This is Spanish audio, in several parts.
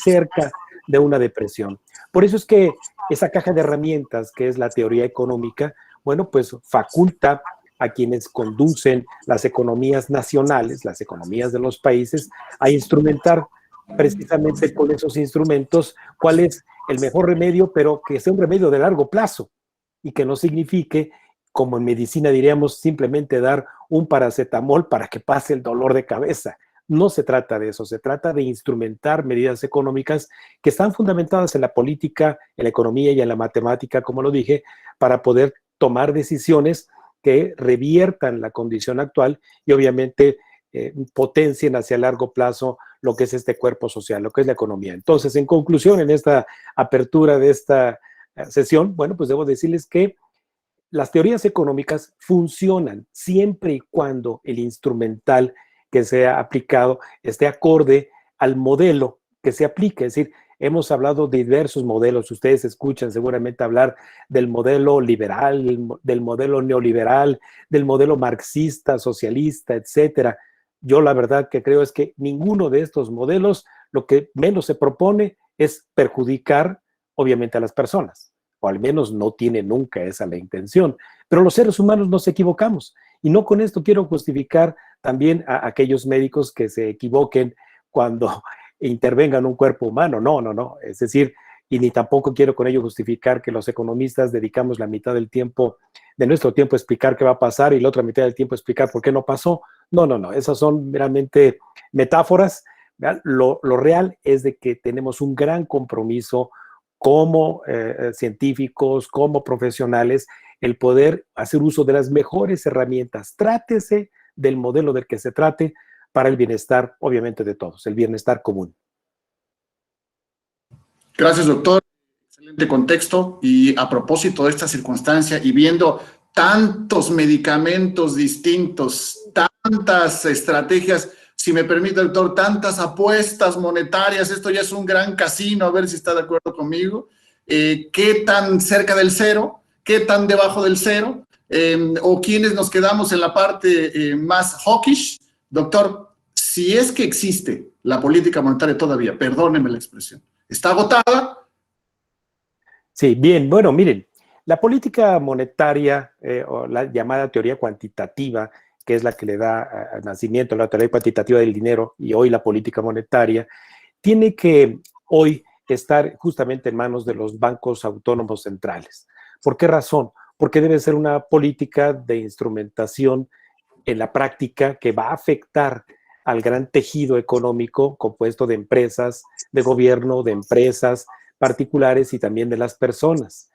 cerca de una depresión. Por eso es que esa caja de herramientas que es la teoría económica, bueno, pues faculta a quienes conducen las economías nacionales, las economías de los países, a instrumentar precisamente con esos instrumentos cuál es el mejor remedio, pero que sea un remedio de largo plazo y que no signifique, como en medicina diríamos, simplemente dar un paracetamol para que pase el dolor de cabeza. No se trata de eso, se trata de instrumentar medidas económicas que están fundamentadas en la política, en la economía y en la matemática, como lo dije, para poder tomar decisiones que reviertan la condición actual y obviamente potencien hacia largo plazo lo que es este cuerpo social, lo que es la economía. Entonces, en conclusión, en esta apertura de esta sesión, bueno, pues debo decirles que las teorías económicas funcionan siempre y cuando el instrumental que sea aplicado esté acorde al modelo que se aplique. Es decir, hemos hablado de diversos modelos. Ustedes escuchan seguramente hablar del modelo liberal, del modelo neoliberal, del modelo marxista, socialista, etcétera. Yo la verdad que creo es que ninguno de estos modelos lo que menos se propone es perjudicar, obviamente, a las personas, o al menos no tiene nunca esa la intención. Pero los seres humanos nos equivocamos. Y no con esto quiero justificar también a aquellos médicos que se equivoquen cuando intervengan un cuerpo humano. No, no, no. Es decir, y ni tampoco quiero con ello justificar que los economistas dedicamos la mitad del tiempo, de nuestro tiempo, a explicar qué va a pasar y la otra mitad del tiempo a explicar por qué no pasó. No, no, no. Esas son meramente metáforas. Lo real es de que tenemos un gran compromiso como científicos, como profesionales, el poder hacer uso de las mejores herramientas. Trátese del modelo del que se trate para el bienestar, obviamente, de todos, el bienestar común. Gracias, doctor. Excelente contexto. Y a propósito de esta circunstancia y viendo tantos medicamentos distintos, tantas estrategias, si me permite, doctor, tantas apuestas monetarias, esto ya es un gran casino, a ver si está de acuerdo conmigo. ¿Qué tan cerca del cero? ¿Qué tan debajo del cero? ¿O quiénes nos quedamos en la parte más hawkish? Doctor, si es que existe la política monetaria todavía, perdóneme la expresión, ¿está agotada? Sí, bien, bueno, miren, la política monetaria o la llamada teoría cuantitativa, que es la que le da nacimiento a la teoría cuantitativa del dinero y hoy la política monetaria, tiene que hoy estar justamente en manos de los bancos autónomos centrales. ¿Por qué razón? Porque debe ser una política de instrumentación en la práctica que va a afectar al gran tejido económico compuesto de empresas, de gobierno, de empresas particulares y también de las personas.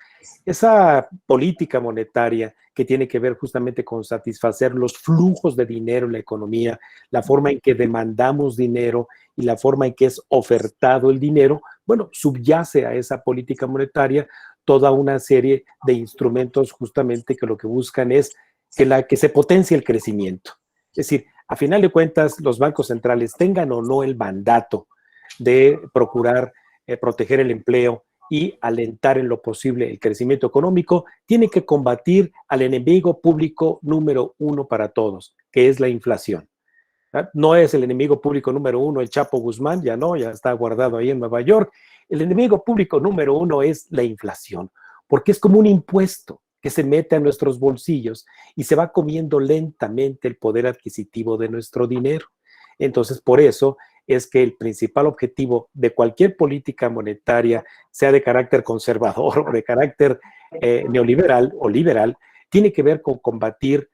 Esa política monetaria que tiene que ver justamente con satisfacer los flujos de dinero en la economía, la forma en que demandamos dinero y la forma en que es ofertado el dinero, bueno, subyace a esa política monetaria toda una serie de instrumentos justamente que lo que buscan es que se potencie el crecimiento. Es decir, a final de cuentas, los bancos centrales tengan o no el mandato de procurar proteger el empleo y alentar en lo posible el crecimiento económico, tiene que combatir al enemigo público número uno para todos, que es la inflación. No es el enemigo público número uno el Chapo Guzmán, ya no, ya está guardado ahí en Nueva York. El enemigo público número uno es la inflación, porque es como un impuesto que se mete a nuestros bolsillos y se va comiendo lentamente el poder adquisitivo de nuestro dinero. Entonces, por eso es que el principal objetivo de cualquier política monetaria, sea de carácter conservador o de carácter neoliberal o liberal, tiene que ver con combatir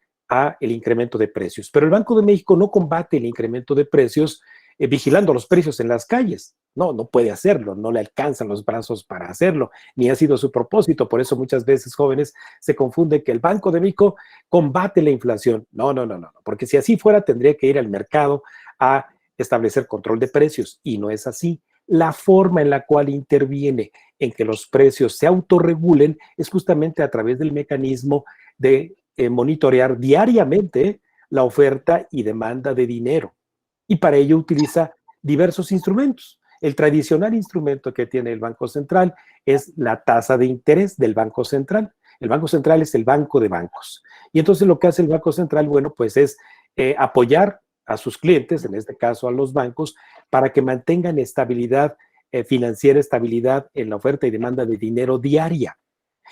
el incremento de precios. Pero el Banco de México no combate el incremento de precios vigilando los precios en las calles. No, no puede hacerlo, no le alcanzan los brazos para hacerlo, ni ha sido su propósito. Por eso muchas veces jóvenes se confunden que el Banco de México combate la inflación. No, no, no, no, porque si así fuera tendría que ir al mercado a establecer control de precios y no es así. La forma en la cual interviene en que los precios se autorregulen es justamente a través del mecanismo de monitorear diariamente la oferta y demanda de dinero. Y para ello utiliza diversos instrumentos. El tradicional instrumento que tiene el Banco Central es la tasa de interés del Banco Central. El Banco Central es el banco de bancos. Y entonces lo que hace el Banco Central, bueno, pues es apoyar a sus clientes, en este caso a los bancos, para que mantengan estabilidad financiera estabilidad en la oferta y demanda de dinero diaria.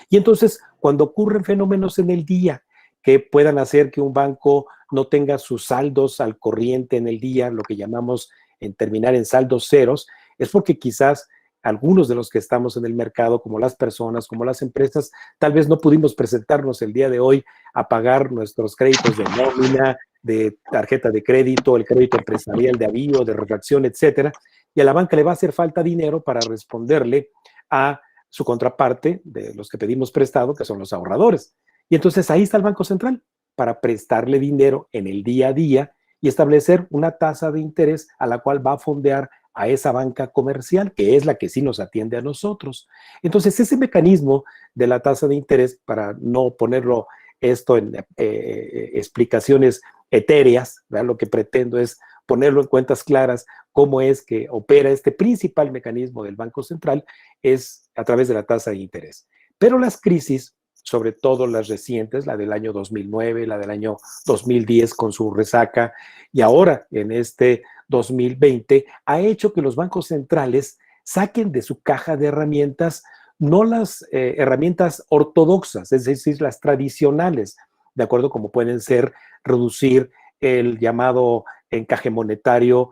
Y entonces, cuando ocurren fenómenos en el día que puedan hacer que un banco no tenga sus saldos al corriente en el día, lo que llamamos en terminar en saldos ceros, es porque quizás algunos de los que estamos en el mercado, como las personas, como las empresas, tal vez no pudimos presentarnos el día de hoy a pagar nuestros créditos de nómina, de tarjeta de crédito, el crédito empresarial de avío, de refracción, etcétera, y a la banca le va a hacer falta dinero para responderle a su contraparte de los que pedimos prestado, que son los ahorradores. Y entonces ahí está el Banco Central para prestarle dinero en el día a día y establecer una tasa de interés a la cual va a fondear a esa banca comercial, que es la que sí nos atiende a nosotros. Entonces, ese mecanismo de la tasa de interés, para no ponerlo esto en explicaciones etéreas, ¿verdad? Lo que pretendo es ponerlo en cuentas claras, cómo es que opera este principal mecanismo del Banco Central, es a través de la tasa de interés. Pero las crisis, sobre todo las recientes, la del año 2009, la del año 2010 con su resaca, y ahora en este 2020, ha hecho que los bancos centrales saquen de su caja de herramientas no las herramientas ortodoxas, es decir, las tradicionales, de acuerdo como pueden ser reducir el llamado encaje monetario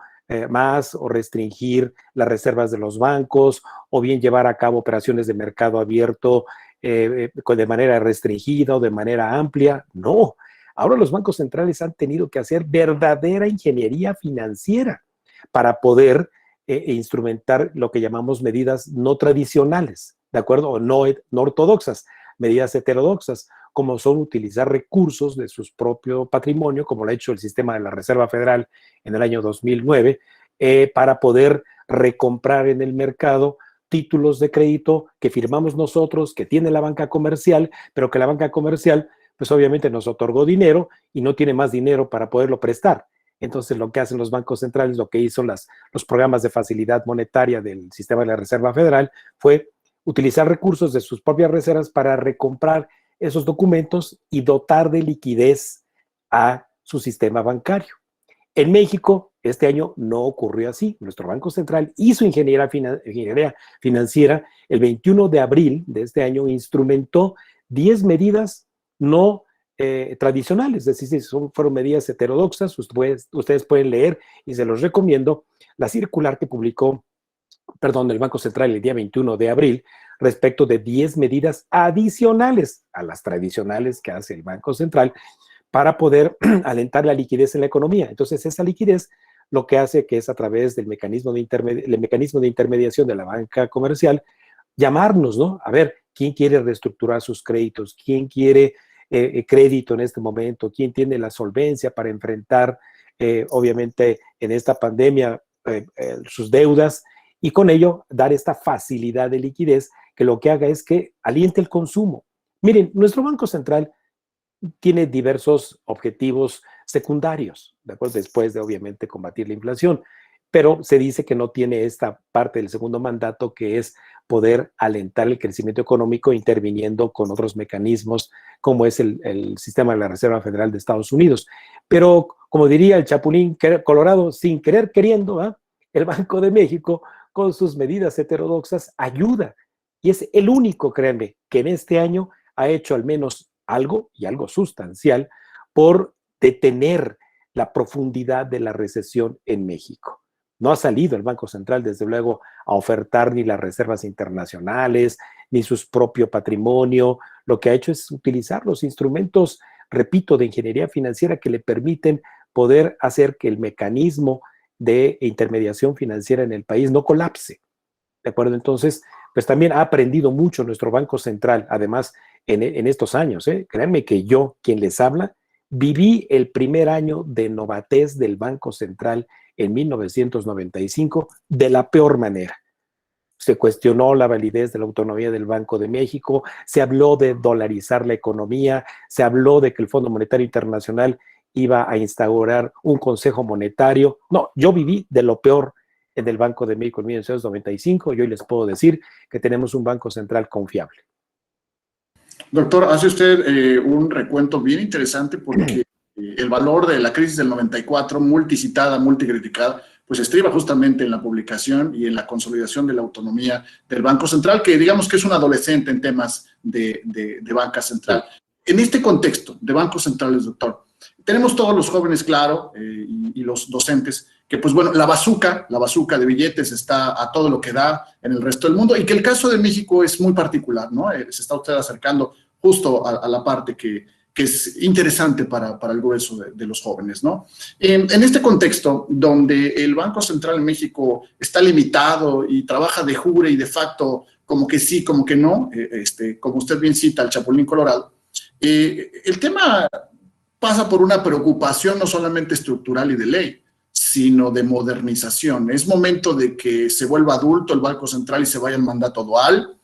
más o restringir las reservas de los bancos o bien llevar a cabo operaciones de mercado abierto de manera restringida o de manera amplia. No, ahora los bancos centrales han tenido que hacer verdadera ingeniería financiera para poder instrumentar lo que llamamos medidas no tradicionales, ¿de acuerdo? O no ortodoxas, medidas heterodoxas, como son utilizar recursos de su propio patrimonio, como lo ha hecho el sistema de la Reserva Federal en el año 2009, para poder recomprar en el mercado títulos de crédito que firmamos nosotros, que tiene la banca comercial, pero que la banca comercial, pues obviamente nos otorgó dinero y no tiene más dinero para poderlo prestar. Entonces, lo que hacen los bancos centrales, lo que hizo los programas de facilidad monetaria del sistema de la Reserva Federal, fue utilizar recursos de sus propias reservas para recomprar esos documentos y dotar de liquidez a su sistema bancario. En México, este año no ocurrió así. Nuestro Banco Central hizo ingeniería financiera. El 21 de abril de este año instrumentó 10 medidas no tradicionales, es decir, fueron medidas heterodoxas. Ustedes pueden leer y se los recomiendo la circular que publicó el Banco Central el día 21 de abril respecto de 10 medidas adicionales a las tradicionales que hace el Banco Central para poder alentar la liquidez en la economía. Entonces, esa liquidez lo que hace que es a través del mecanismo de intermediación de la banca comercial, llamarnos, ¿no? A ver, ¿quién quiere reestructurar sus créditos? ¿Quién quiere crédito en este momento? ¿Quién tiene la solvencia para enfrentar, obviamente, en esta pandemia sus deudas? Y con ello dar esta facilidad de liquidez que lo que haga es que aliente el consumo. Miren, nuestro Banco Central tiene diversos objetivos secundarios, ¿de acuerdo? Después de, obviamente, combatir la inflación, pero se dice que no tiene esta parte del segundo mandato, que es poder alentar el crecimiento económico interviniendo con otros mecanismos, como es el sistema de la Reserva Federal de Estados Unidos. Pero, como diría el Chapulín Colorado, sin querer queriendo, ¿eh? El Banco de México, con sus medidas heterodoxas, ayuda. Y es el único, créanme, que en este año ha hecho al menos algo, y algo sustancial, por detener la profundidad de la recesión en México. No ha salido el Banco Central, desde luego, a ofertar ni las reservas internacionales, ni su propio patrimonio. Lo que ha hecho es utilizar los instrumentos, repito, de ingeniería financiera que le permiten poder hacer que el mecanismo de intermediación financiera en el país no colapse. ¿De acuerdo? Entonces, pues también ha aprendido mucho nuestro Banco Central, además, en estos años. Créanme que yo, quien les habla, viví el primer año de novatez del Banco Central en 1995 de la peor manera. Se cuestionó la validez de la autonomía del Banco de México, se habló de dolarizar la economía, se habló de que el Fondo Monetario Internacional iba a instaurar un consejo monetario. No, yo viví de lo peor en el Banco de México en 1995 y hoy les puedo decir que tenemos un Banco Central confiable. Doctor, hace usted un recuento bien interesante porque el valor de la crisis del 94, multicitada, multicriticada, pues estriba justamente en la publicación y en la consolidación de la autonomía del Banco Central, que digamos que es un adolescente en temas de banca central. En este contexto de bancos centrales, doctor, tenemos todos los jóvenes, claro, y los docentes, que pues bueno, la bazuca de billetes está a todo lo que da en el resto del mundo, y que el caso de México es muy particular, ¿no? Se está usted acercando justo a la parte que es interesante para el grueso de los jóvenes, ¿no? En este contexto, donde el Banco Central en México está limitado y trabaja de jure y de facto, como que sí, como que no, como usted bien cita, el Chapulín Colorado, el tema pasa por una preocupación no solamente estructural y de ley, sino de modernización. Es momento de que se vuelva adulto el Banco Central y se vaya al mandato dual.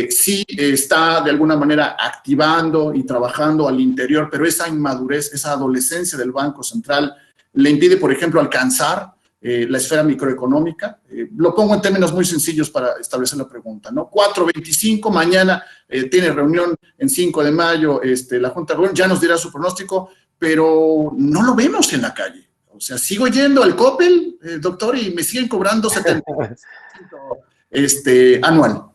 Sí está de alguna manera activando y trabajando al interior, pero esa inmadurez, esa adolescencia del Banco Central le impide, por ejemplo, alcanzar la esfera microeconómica. Lo pongo en términos muy sencillos para establecer la pregunta, ¿no? 4:25, mañana tiene reunión en 5 de mayo, la Junta de Gobierno ya nos dirá su pronóstico, pero no lo vemos en la calle. O sea, sigo yendo al Coppel, doctor, y me siguen cobrando 70% anual.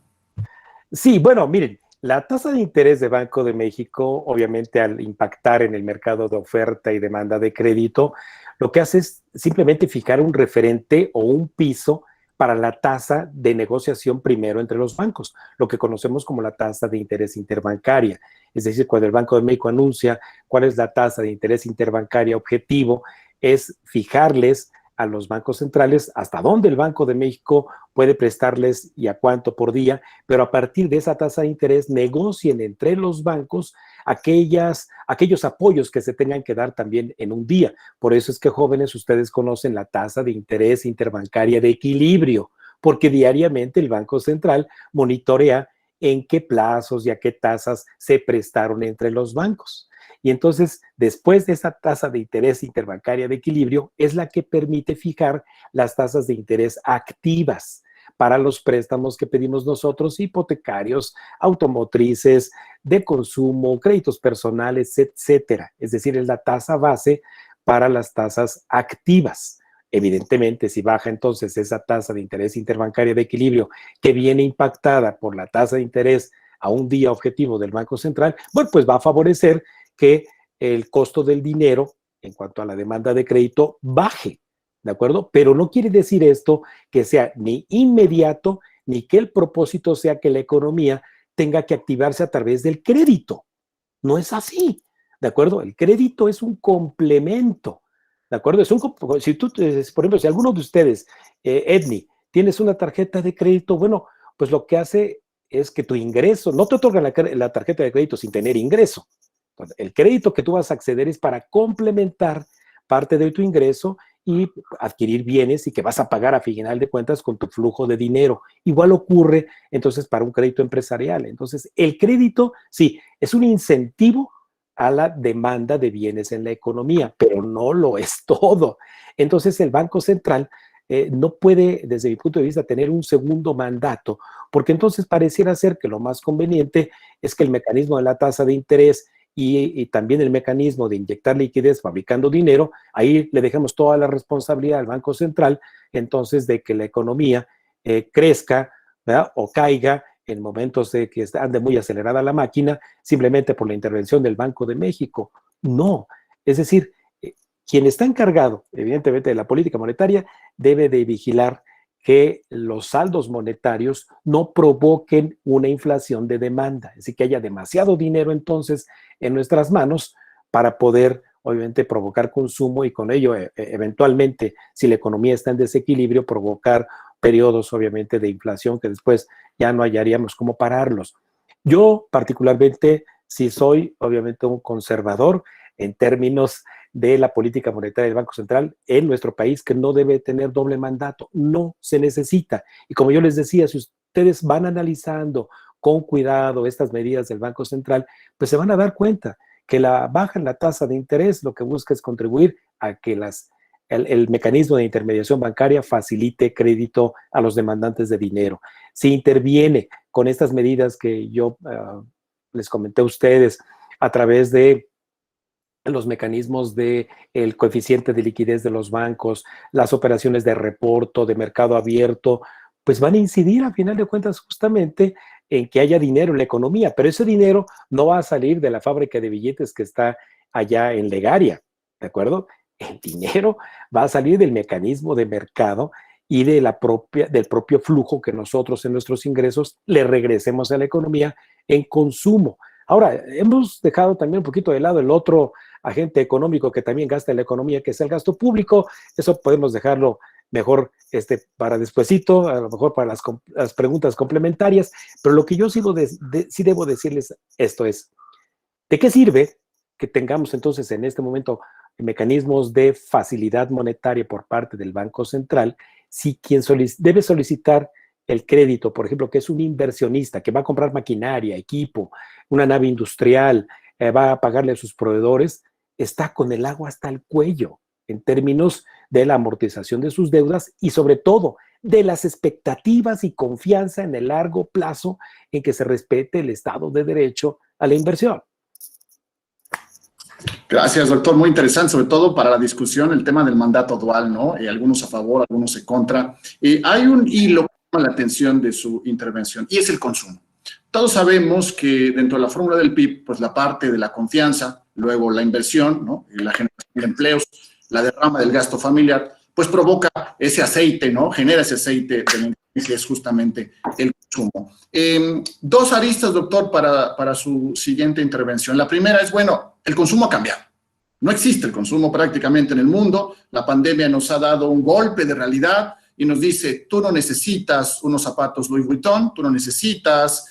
Sí, bueno, miren, la tasa de interés de Banco de México, obviamente al impactar en el mercado de oferta y demanda de crédito, lo que hace es simplemente fijar un referente o un piso para la tasa de negociación primero entre los bancos, lo que conocemos como la tasa de interés interbancaria. Es decir, cuando el Banco de México anuncia cuál es la tasa de interés interbancaria objetivo, es fijarles a los bancos centrales hasta dónde el Banco de México puede prestarles y a cuánto por día, pero a partir de esa tasa de interés negocien entre los bancos aquellos apoyos que se tengan que dar también en un día. Por eso es que, jóvenes, ustedes conocen la tasa de interés interbancaria de equilibrio, porque diariamente el Banco Central monitorea en qué plazos y a qué tasas se prestaron entre los bancos. Y entonces, después de esa tasa de interés interbancaria de equilibrio, es la que permite fijar las tasas de interés activas para los préstamos que pedimos nosotros, hipotecarios, automotrices, de consumo, créditos personales, etcétera. Es decir, es la tasa base para las tasas activas. Evidentemente, si baja entonces esa tasa de interés interbancaria de equilibrio que viene impactada por la tasa de interés a un día objetivo del Banco Central, bueno, pues va a favorecer que el costo del dinero en cuanto a la demanda de crédito baje, ¿de acuerdo? Pero no quiere decir esto que sea ni inmediato, ni que el propósito sea que la economía tenga que activarse a través del crédito. No es así, ¿de acuerdo? El crédito es un complemento, ¿de acuerdo? Si tú, por ejemplo, si alguno de ustedes, Edney, tienes una tarjeta de crédito, bueno, pues lo que hace es que tu ingreso, no te otorgan la tarjeta de crédito sin tener ingreso. El crédito que tú vas a acceder es para complementar parte de tu ingreso y adquirir bienes y que vas a pagar a final de cuentas con tu flujo de dinero. Igual ocurre entonces para un crédito empresarial. Entonces, el crédito, sí, es un incentivo a la demanda de bienes en la economía, pero no lo es todo. Entonces, el Banco Central no puede, desde mi punto de vista, tener un segundo mandato, porque entonces pareciera ser que lo más conveniente es que el mecanismo de la tasa de interés y también el mecanismo de inyectar liquidez fabricando dinero, ahí le dejamos toda la responsabilidad al Banco Central, entonces, de que la economía crezca, ¿verdad?, o caiga en momentos de que ande muy acelerada la máquina, simplemente por la intervención del Banco de México. No, es decir, quien está encargado, evidentemente, de la política monetaria, debe de vigilar que los saldos monetarios no provoquen una inflación de demanda, es decir, que haya demasiado dinero entonces en nuestras manos para poder, obviamente, provocar consumo y con ello, eventualmente, si la economía está en desequilibrio, provocar periodos, obviamente, de inflación que después ya no hallaríamos cómo pararlos. Yo, particularmente, sí soy, obviamente, un conservador en términos de la política monetaria del Banco Central en nuestro país, que no debe tener doble mandato, no se necesita. Y como yo les decía, si ustedes van analizando con cuidado estas medidas del Banco Central, pues se van a dar cuenta que la baja en la tasa de interés lo que busca es contribuir a que el mecanismo de intermediación bancaria facilite crédito a los demandantes de dinero. Si interviene con estas medidas que yo les comenté a ustedes a través de los mecanismos del coeficiente de liquidez de los bancos, las operaciones de reporto, de mercado abierto, pues van a incidir a final de cuentas justamente en que haya dinero en la economía, pero ese dinero no va a salir de la fábrica de billetes que está allá en Legaria, ¿de acuerdo? El dinero va a salir del mecanismo de mercado y de del propio flujo que nosotros en nuestros ingresos le regresemos a la economía en consumo. Ahora, hemos dejado también un poquito de lado el otro agente económico que también gasta en la economía, que es el gasto público. Eso podemos dejarlo mejor para despuesito, a lo mejor para las preguntas complementarias, pero lo que yo sí debo decirles esto es, ¿de qué sirve que tengamos entonces en este momento mecanismos de facilidad monetaria por parte del Banco Central si quien debe solicitar el crédito, por ejemplo, que es un inversionista que va a comprar maquinaria, equipo, una nave industrial, va a pagarle a sus proveedores, está con el agua hasta el cuello en términos de la amortización de sus deudas y sobre todo de las expectativas y confianza en el largo plazo en que se respete el Estado de Derecho a la inversión. Gracias, doctor. Muy interesante, sobre todo para la discusión, el tema del mandato dual, ¿no? Algunos a favor, algunos en contra. Hay un hilo que llama la atención de su intervención y es el consumo. Todos sabemos que dentro de la fórmula del PIB, pues la parte de la confianza, luego la inversión, ¿no? Y la generación de empleos, la derrama del gasto familiar, pues provoca ese aceite, ¿no? Genera ese aceite de la que es justamente el consumo. Dos aristas, doctor, para su siguiente intervención. La primera es, bueno, el consumo ha cambiado. No existe el consumo prácticamente en el mundo. La pandemia nos ha dado un golpe de realidad y nos dice, tú no necesitas unos zapatos Louis Vuitton, tú no necesitas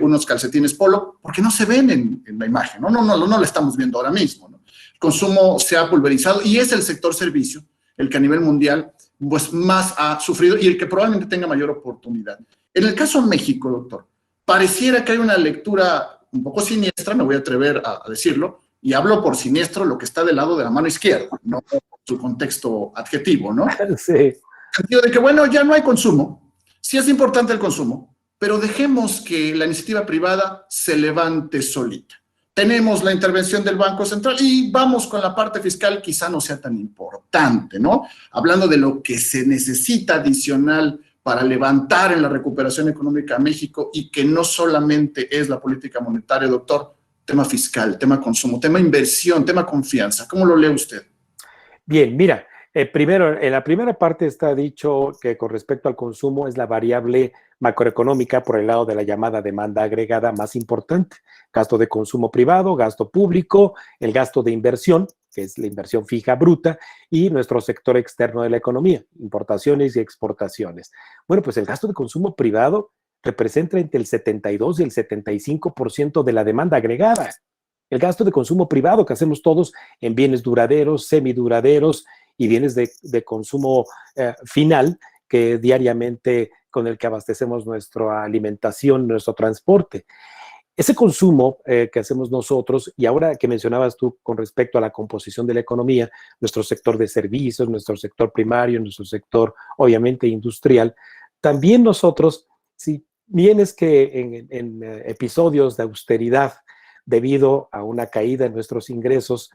unos calcetines Polo, porque no se ven en la imagen, no lo estamos viendo ahora mismo, ¿no? El consumo se ha pulverizado y es el sector servicio el que a nivel mundial pues, más ha sufrido y el que probablemente tenga mayor oportunidad. En el caso de México, doctor, pareciera que hay una lectura un poco siniestra, me voy a atrever a decirlo, y hablo por siniestro lo que está del lado de la mano izquierda, no por su contexto adjetivo, ¿no? Sí. En el sentido de que, bueno, ya no hay consumo, sí es importante el consumo, pero dejemos que la iniciativa privada se levante solita. Tenemos la intervención del Banco Central y vamos con la parte fiscal, quizá no sea tan importante, ¿no? Hablando de lo que se necesita adicional para levantar en la recuperación económica a México y que no solamente es la política monetaria, doctor, tema fiscal, tema consumo, tema inversión, tema confianza. ¿Cómo lo lee usted? Bien, mira, primero, en la primera parte está dicho que con respecto al consumo es la variable macroeconómica por el lado de la llamada demanda agregada más importante. Gasto de consumo privado, gasto público, el gasto de inversión, que es la inversión fija bruta, y nuestro sector externo de la economía, importaciones y exportaciones. Bueno, pues el gasto de consumo privado representa entre el 72 y el 75% de la demanda agregada. El gasto de consumo privado que hacemos todos en bienes duraderos, semiduraderos y bienes de consumo final que diariamente con el que abastecemos nuestra alimentación, nuestro transporte. Ese consumo que hacemos nosotros, y ahora que mencionabas tú con respecto a la composición de la economía, nuestro sector de servicios, nuestro sector primario, nuestro sector obviamente industrial, también nosotros, si bien es que en episodios de austeridad, debido a una caída en nuestros ingresos,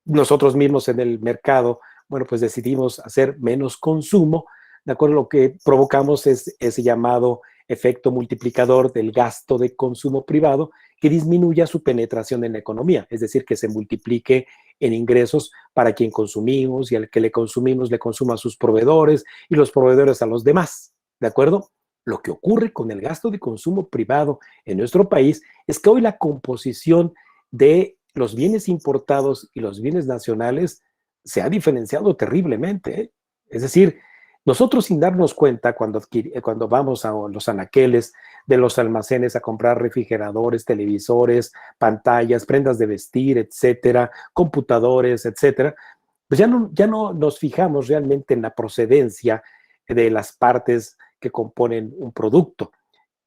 nosotros mismos en el mercado, bueno, pues decidimos hacer menos consumo, de acuerdo, lo que provocamos es ese llamado efecto multiplicador del gasto de consumo privado que disminuya su penetración en la economía, es decir, que se multiplique en ingresos para quien consumimos y al que le consumimos le consuma a sus proveedores y los proveedores a los demás, ¿de acuerdo? Lo que ocurre con el gasto de consumo privado en nuestro país es que hoy la composición de los bienes importados y los bienes nacionales se ha diferenciado terriblemente, ¿eh? Es decir, nosotros sin darnos cuenta cuando vamos a los anaqueles de los almacenes a comprar refrigeradores, televisores, pantallas, prendas de vestir, etcétera, computadores, etcétera, pues ya no nos fijamos realmente en la procedencia de las partes que componen un producto.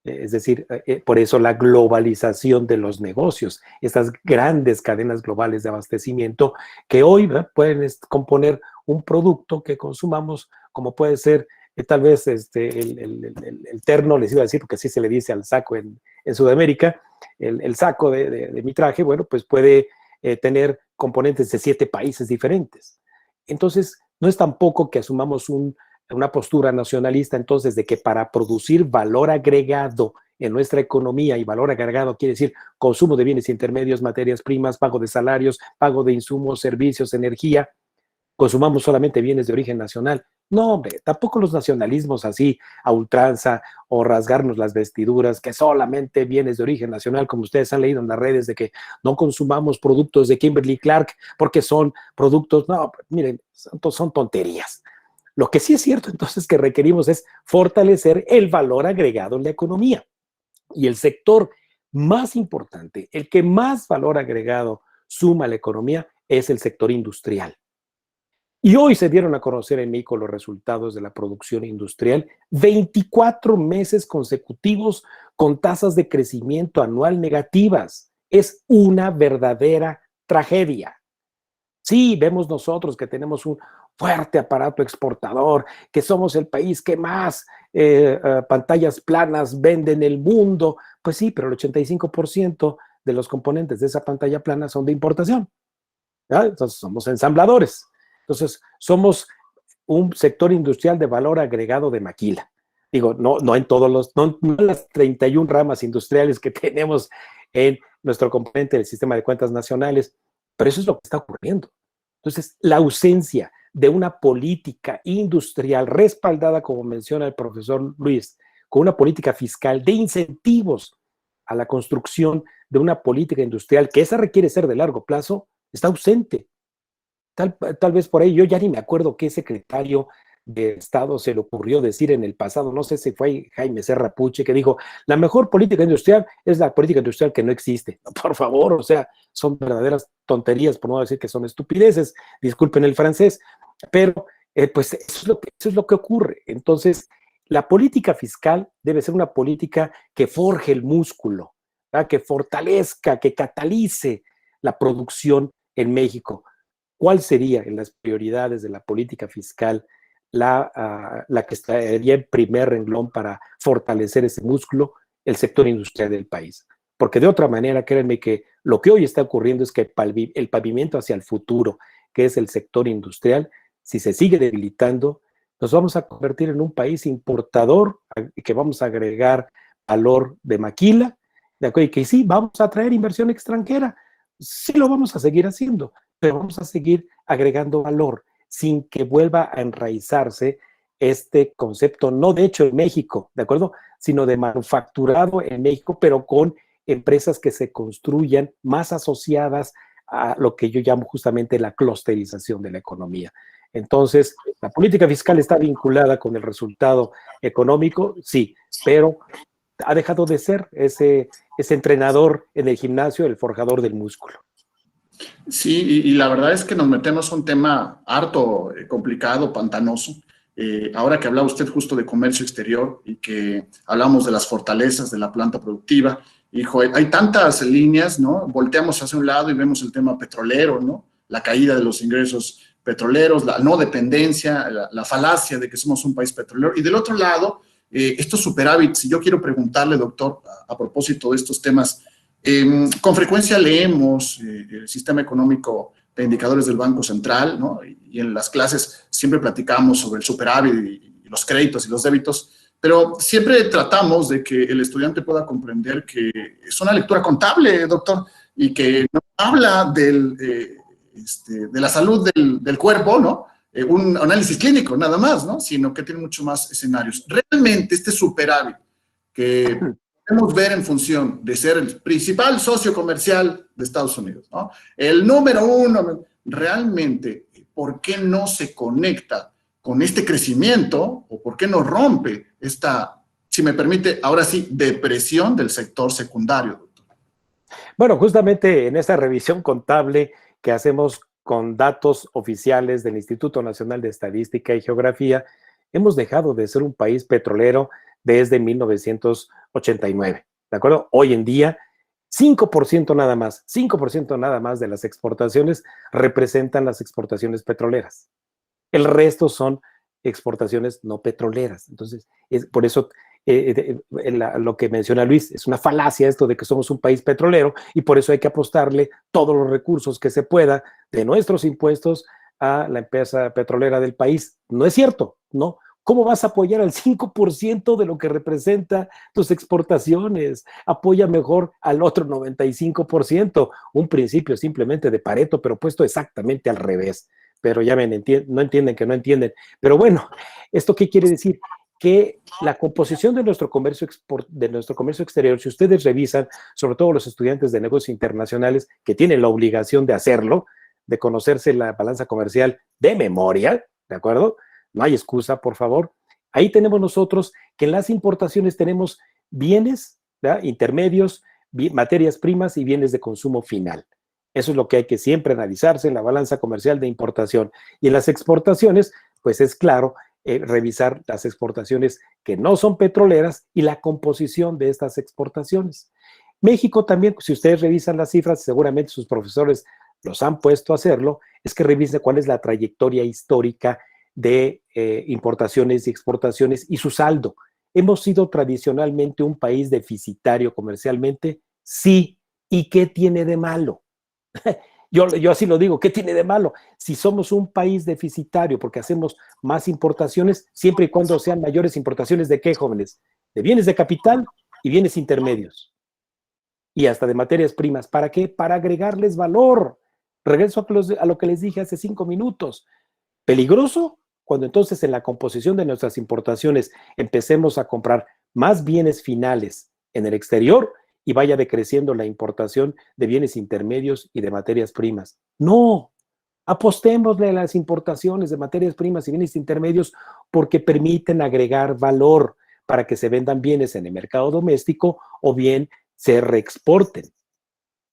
Es decir, por eso la globalización de los negocios, estas grandes cadenas globales de abastecimiento que hoy pueden componer un producto que consumamos, como puede ser tal vez el terno, les iba a decir, porque así se le dice al saco en Sudamérica, el saco de mi traje, bueno, pues puede tener componentes de 7 países diferentes. Entonces, no es tampoco que asumamos una postura nacionalista, entonces, de que para producir valor agregado en nuestra economía, y valor agregado quiere decir consumo de bienes intermedios, materias primas, pago de salarios, pago de insumos, servicios, energía, consumamos solamente bienes de origen nacional. No, hombre, tampoco los nacionalismos así a ultranza o rasgarnos las vestiduras, que solamente bienes de origen nacional, como ustedes han leído en las redes, de que no consumamos productos de Kimberly Clark porque son productos, no, miren, son tonterías. Lo que sí es cierto entonces que requerimos es fortalecer el valor agregado en la economía. Y el sector más importante, el que más valor agregado suma a la economía, es el sector industrial. Y hoy se dieron a conocer en México los resultados de la producción industrial, 24 meses consecutivos con tasas de crecimiento anual negativas. Es una verdadera tragedia. Sí, vemos nosotros que tenemos un fuerte aparato exportador, que somos el país que más pantallas planas vende en el mundo. Pues sí, pero el 85% de los componentes de esa pantalla plana son de importación. ¿Ya? Entonces somos ensambladores. Entonces somos un sector industrial de valor agregado de maquila. Digo, no en todos los, no en las 31 ramas industriales que tenemos en nuestro componente del sistema de cuentas nacionales, pero eso es lo que está ocurriendo. Entonces, la ausencia de una política industrial respaldada, como menciona el profesor Luis, con una política fiscal de incentivos a la construcción de una política industrial, que esa requiere ser de largo plazo, está ausente. Tal vez por ahí, yo ya ni me acuerdo qué secretario de Estado se le ocurrió decir en el pasado, no sé si fue Jaime Serra Puche, que dijo, la mejor política industrial es la política industrial que no existe. Por favor, o sea, son verdaderas tonterías, por no decir que son estupideces, disculpen el francés, pero pues eso es lo que ocurre. Entonces, la política fiscal debe ser una política que forje el músculo, ¿verdad? Que fortalezca, que catalice la producción en México. ¿Cuál sería en las prioridades de la política fiscal la que estaría en primer renglón para fortalecer ese músculo? El sector industrial del país. Porque de otra manera, créanme que lo que hoy está ocurriendo es que el pavimento hacia el futuro, que es el sector industrial, si se sigue debilitando, nos vamos a convertir en un país importador, que vamos a agregar valor de maquila, ¿de acuerdo? Y que sí, vamos a traer inversión extranjera, sí lo vamos a seguir haciendo, pero vamos a seguir agregando valor sin que vuelva a enraizarse este concepto, no de hecho en México, ¿de acuerdo? Sino de manufacturado en México, pero con empresas que se construyan más asociadas a lo que yo llamo justamente la clusterización de la economía. Entonces, la política fiscal está vinculada con el resultado económico, sí, pero ha dejado de ser ese entrenador en el gimnasio, el forjador del músculo. Sí, y la verdad es que nos metemos a un tema harto complicado, pantanoso. Ahora que hablaba usted justo de comercio exterior y que hablamos de las fortalezas de la planta productiva, hijo, hay tantas líneas, ¿no? Volteamos hacia un lado y vemos el tema petrolero, ¿no? La caída de los ingresos petroleros, la no dependencia, la falacia de que somos un país petrolero. Y del otro lado, estos superávits, y yo quiero preguntarle, doctor, a propósito de estos temas, con frecuencia leemos el sistema económico de indicadores del Banco Central, ¿no? Y en las clases siempre platicamos sobre el superávit y los créditos y los débitos, pero siempre tratamos de que el estudiante pueda comprender que es una lectura contable, doctor, y que no habla de la salud del cuerpo, ¿no? Un análisis clínico nada más, ¿no? Sino que tiene mucho más escenarios. Realmente este superávit que podemos ver en función de ser el principal socio comercial de Estados Unidos, ¿no? El número uno, realmente, ¿por qué no se conecta con este crecimiento o por qué no rompe esta, si me permite, ahora sí, depresión del sector secundario, doctor? Bueno, justamente en esta revisión contable que hacemos con datos oficiales del Instituto Nacional de Estadística y Geografía, hemos dejado de ser un país petrolero desde 1989, ¿de acuerdo? Hoy en día, 5% nada más de las exportaciones representan las exportaciones petroleras. El resto son exportaciones no petroleras. Entonces, por eso lo que menciona Luis, es una falacia esto de que somos un país petrolero y por eso hay que apostarle todos los recursos que se pueda de nuestros impuestos a la empresa petrolera del país. No es cierto, ¿no? ¿Cómo vas a apoyar al 5% de lo que representa tus exportaciones? Apoya mejor al otro 95%, un principio simplemente de Pareto, pero puesto exactamente al revés. Pero ya ven, no entienden que no entienden. Pero bueno, ¿esto qué quiere decir? Que la composición de nuestro comercio exterior, si ustedes revisan, sobre todo los estudiantes de negocios internacionales que tienen la obligación de hacerlo, de conocerse la balanza comercial de memoria, ¿de acuerdo? No hay excusa, por favor. Ahí tenemos nosotros que en las importaciones tenemos bienes, ¿verdad?, intermedios, materias primas y bienes de consumo final. Eso es lo que hay que siempre analizarse en la balanza comercial de importación. Y en las exportaciones, pues es claro, revisar las exportaciones que no son petroleras y la composición de estas exportaciones. México también, si ustedes revisan las cifras, seguramente sus profesores los han puesto a hacerlo, es que revisen cuál es la trayectoria histórica de importaciones y exportaciones y su saldo. ¿Hemos sido tradicionalmente un país deficitario comercialmente? Sí. ¿Y qué tiene de malo? Yo así lo digo, ¿qué tiene de malo? Si somos un país deficitario porque hacemos más importaciones, siempre y cuando sean mayores importaciones, ¿de qué, jóvenes? De bienes de capital y bienes intermedios. Y hasta de materias primas. ¿Para qué? Para agregarles valor. Regreso a lo que les dije hace 5 minutos. Peligroso cuando entonces en la composición de nuestras importaciones empecemos a comprar más bienes finales en el exterior y vaya decreciendo la importación de bienes intermedios y de materias primas. No, apostémosle a las importaciones de materias primas y bienes intermedios porque permiten agregar valor para que se vendan bienes en el mercado doméstico o bien se reexporten.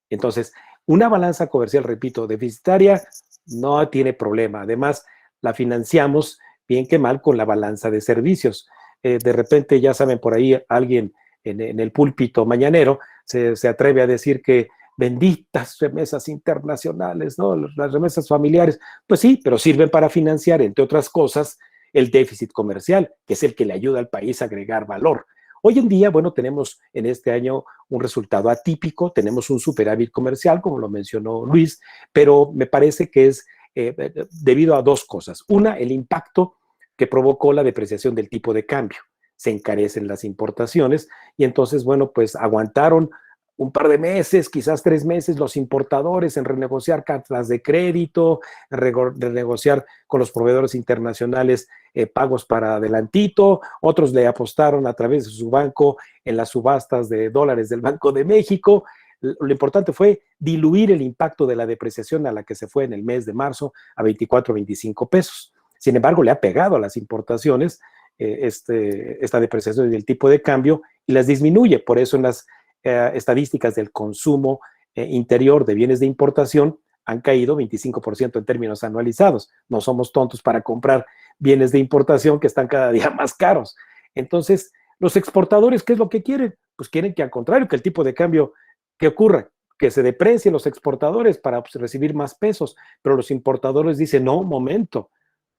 Entonces, una balanza comercial, repito, deficitaria no tiene problema. Además, la financiamos bien que mal con la balanza de servicios. De repente, ya saben, por ahí alguien en el púlpito mañanero se atreve a decir que benditas remesas internacionales, ¿no? Las remesas familiares. Pues sí, pero sirven para financiar, entre otras cosas, el déficit comercial, que es el que le ayuda al país a agregar valor. Hoy en día, bueno, tenemos en este año un resultado atípico, tenemos un superávit comercial, como lo mencionó Luis, pero me parece que es debido a dos cosas. Una, el impacto que provocó la depreciación del tipo de cambio. Se encarecen las importaciones y entonces, bueno, pues aguantaron un par de meses, quizás 3 meses, los importadores en renegociar cartas de crédito, renegociar con los proveedores internacionales pagos para adelantito, otros le apostaron a través de su banco en las subastas de dólares del Banco de México. Lo importante fue diluir el impacto de la depreciación a la que se fue en el mes de marzo a 24, 25 pesos. Sin embargo, le ha pegado a las importaciones esta depreciación del tipo de cambio y las disminuye. Por eso en las estadísticas del consumo interior de bienes de importación han caído 25% en términos anualizados. No somos tontos para comprar bienes de importación que están cada día más caros. Entonces, los exportadores, ¿qué es lo que quieren? Pues quieren que al contrario, que el tipo de cambio, ¿qué ocurra? Que se deprecien los exportadores para pues, recibir más pesos, pero los importadores dicen, no, momento,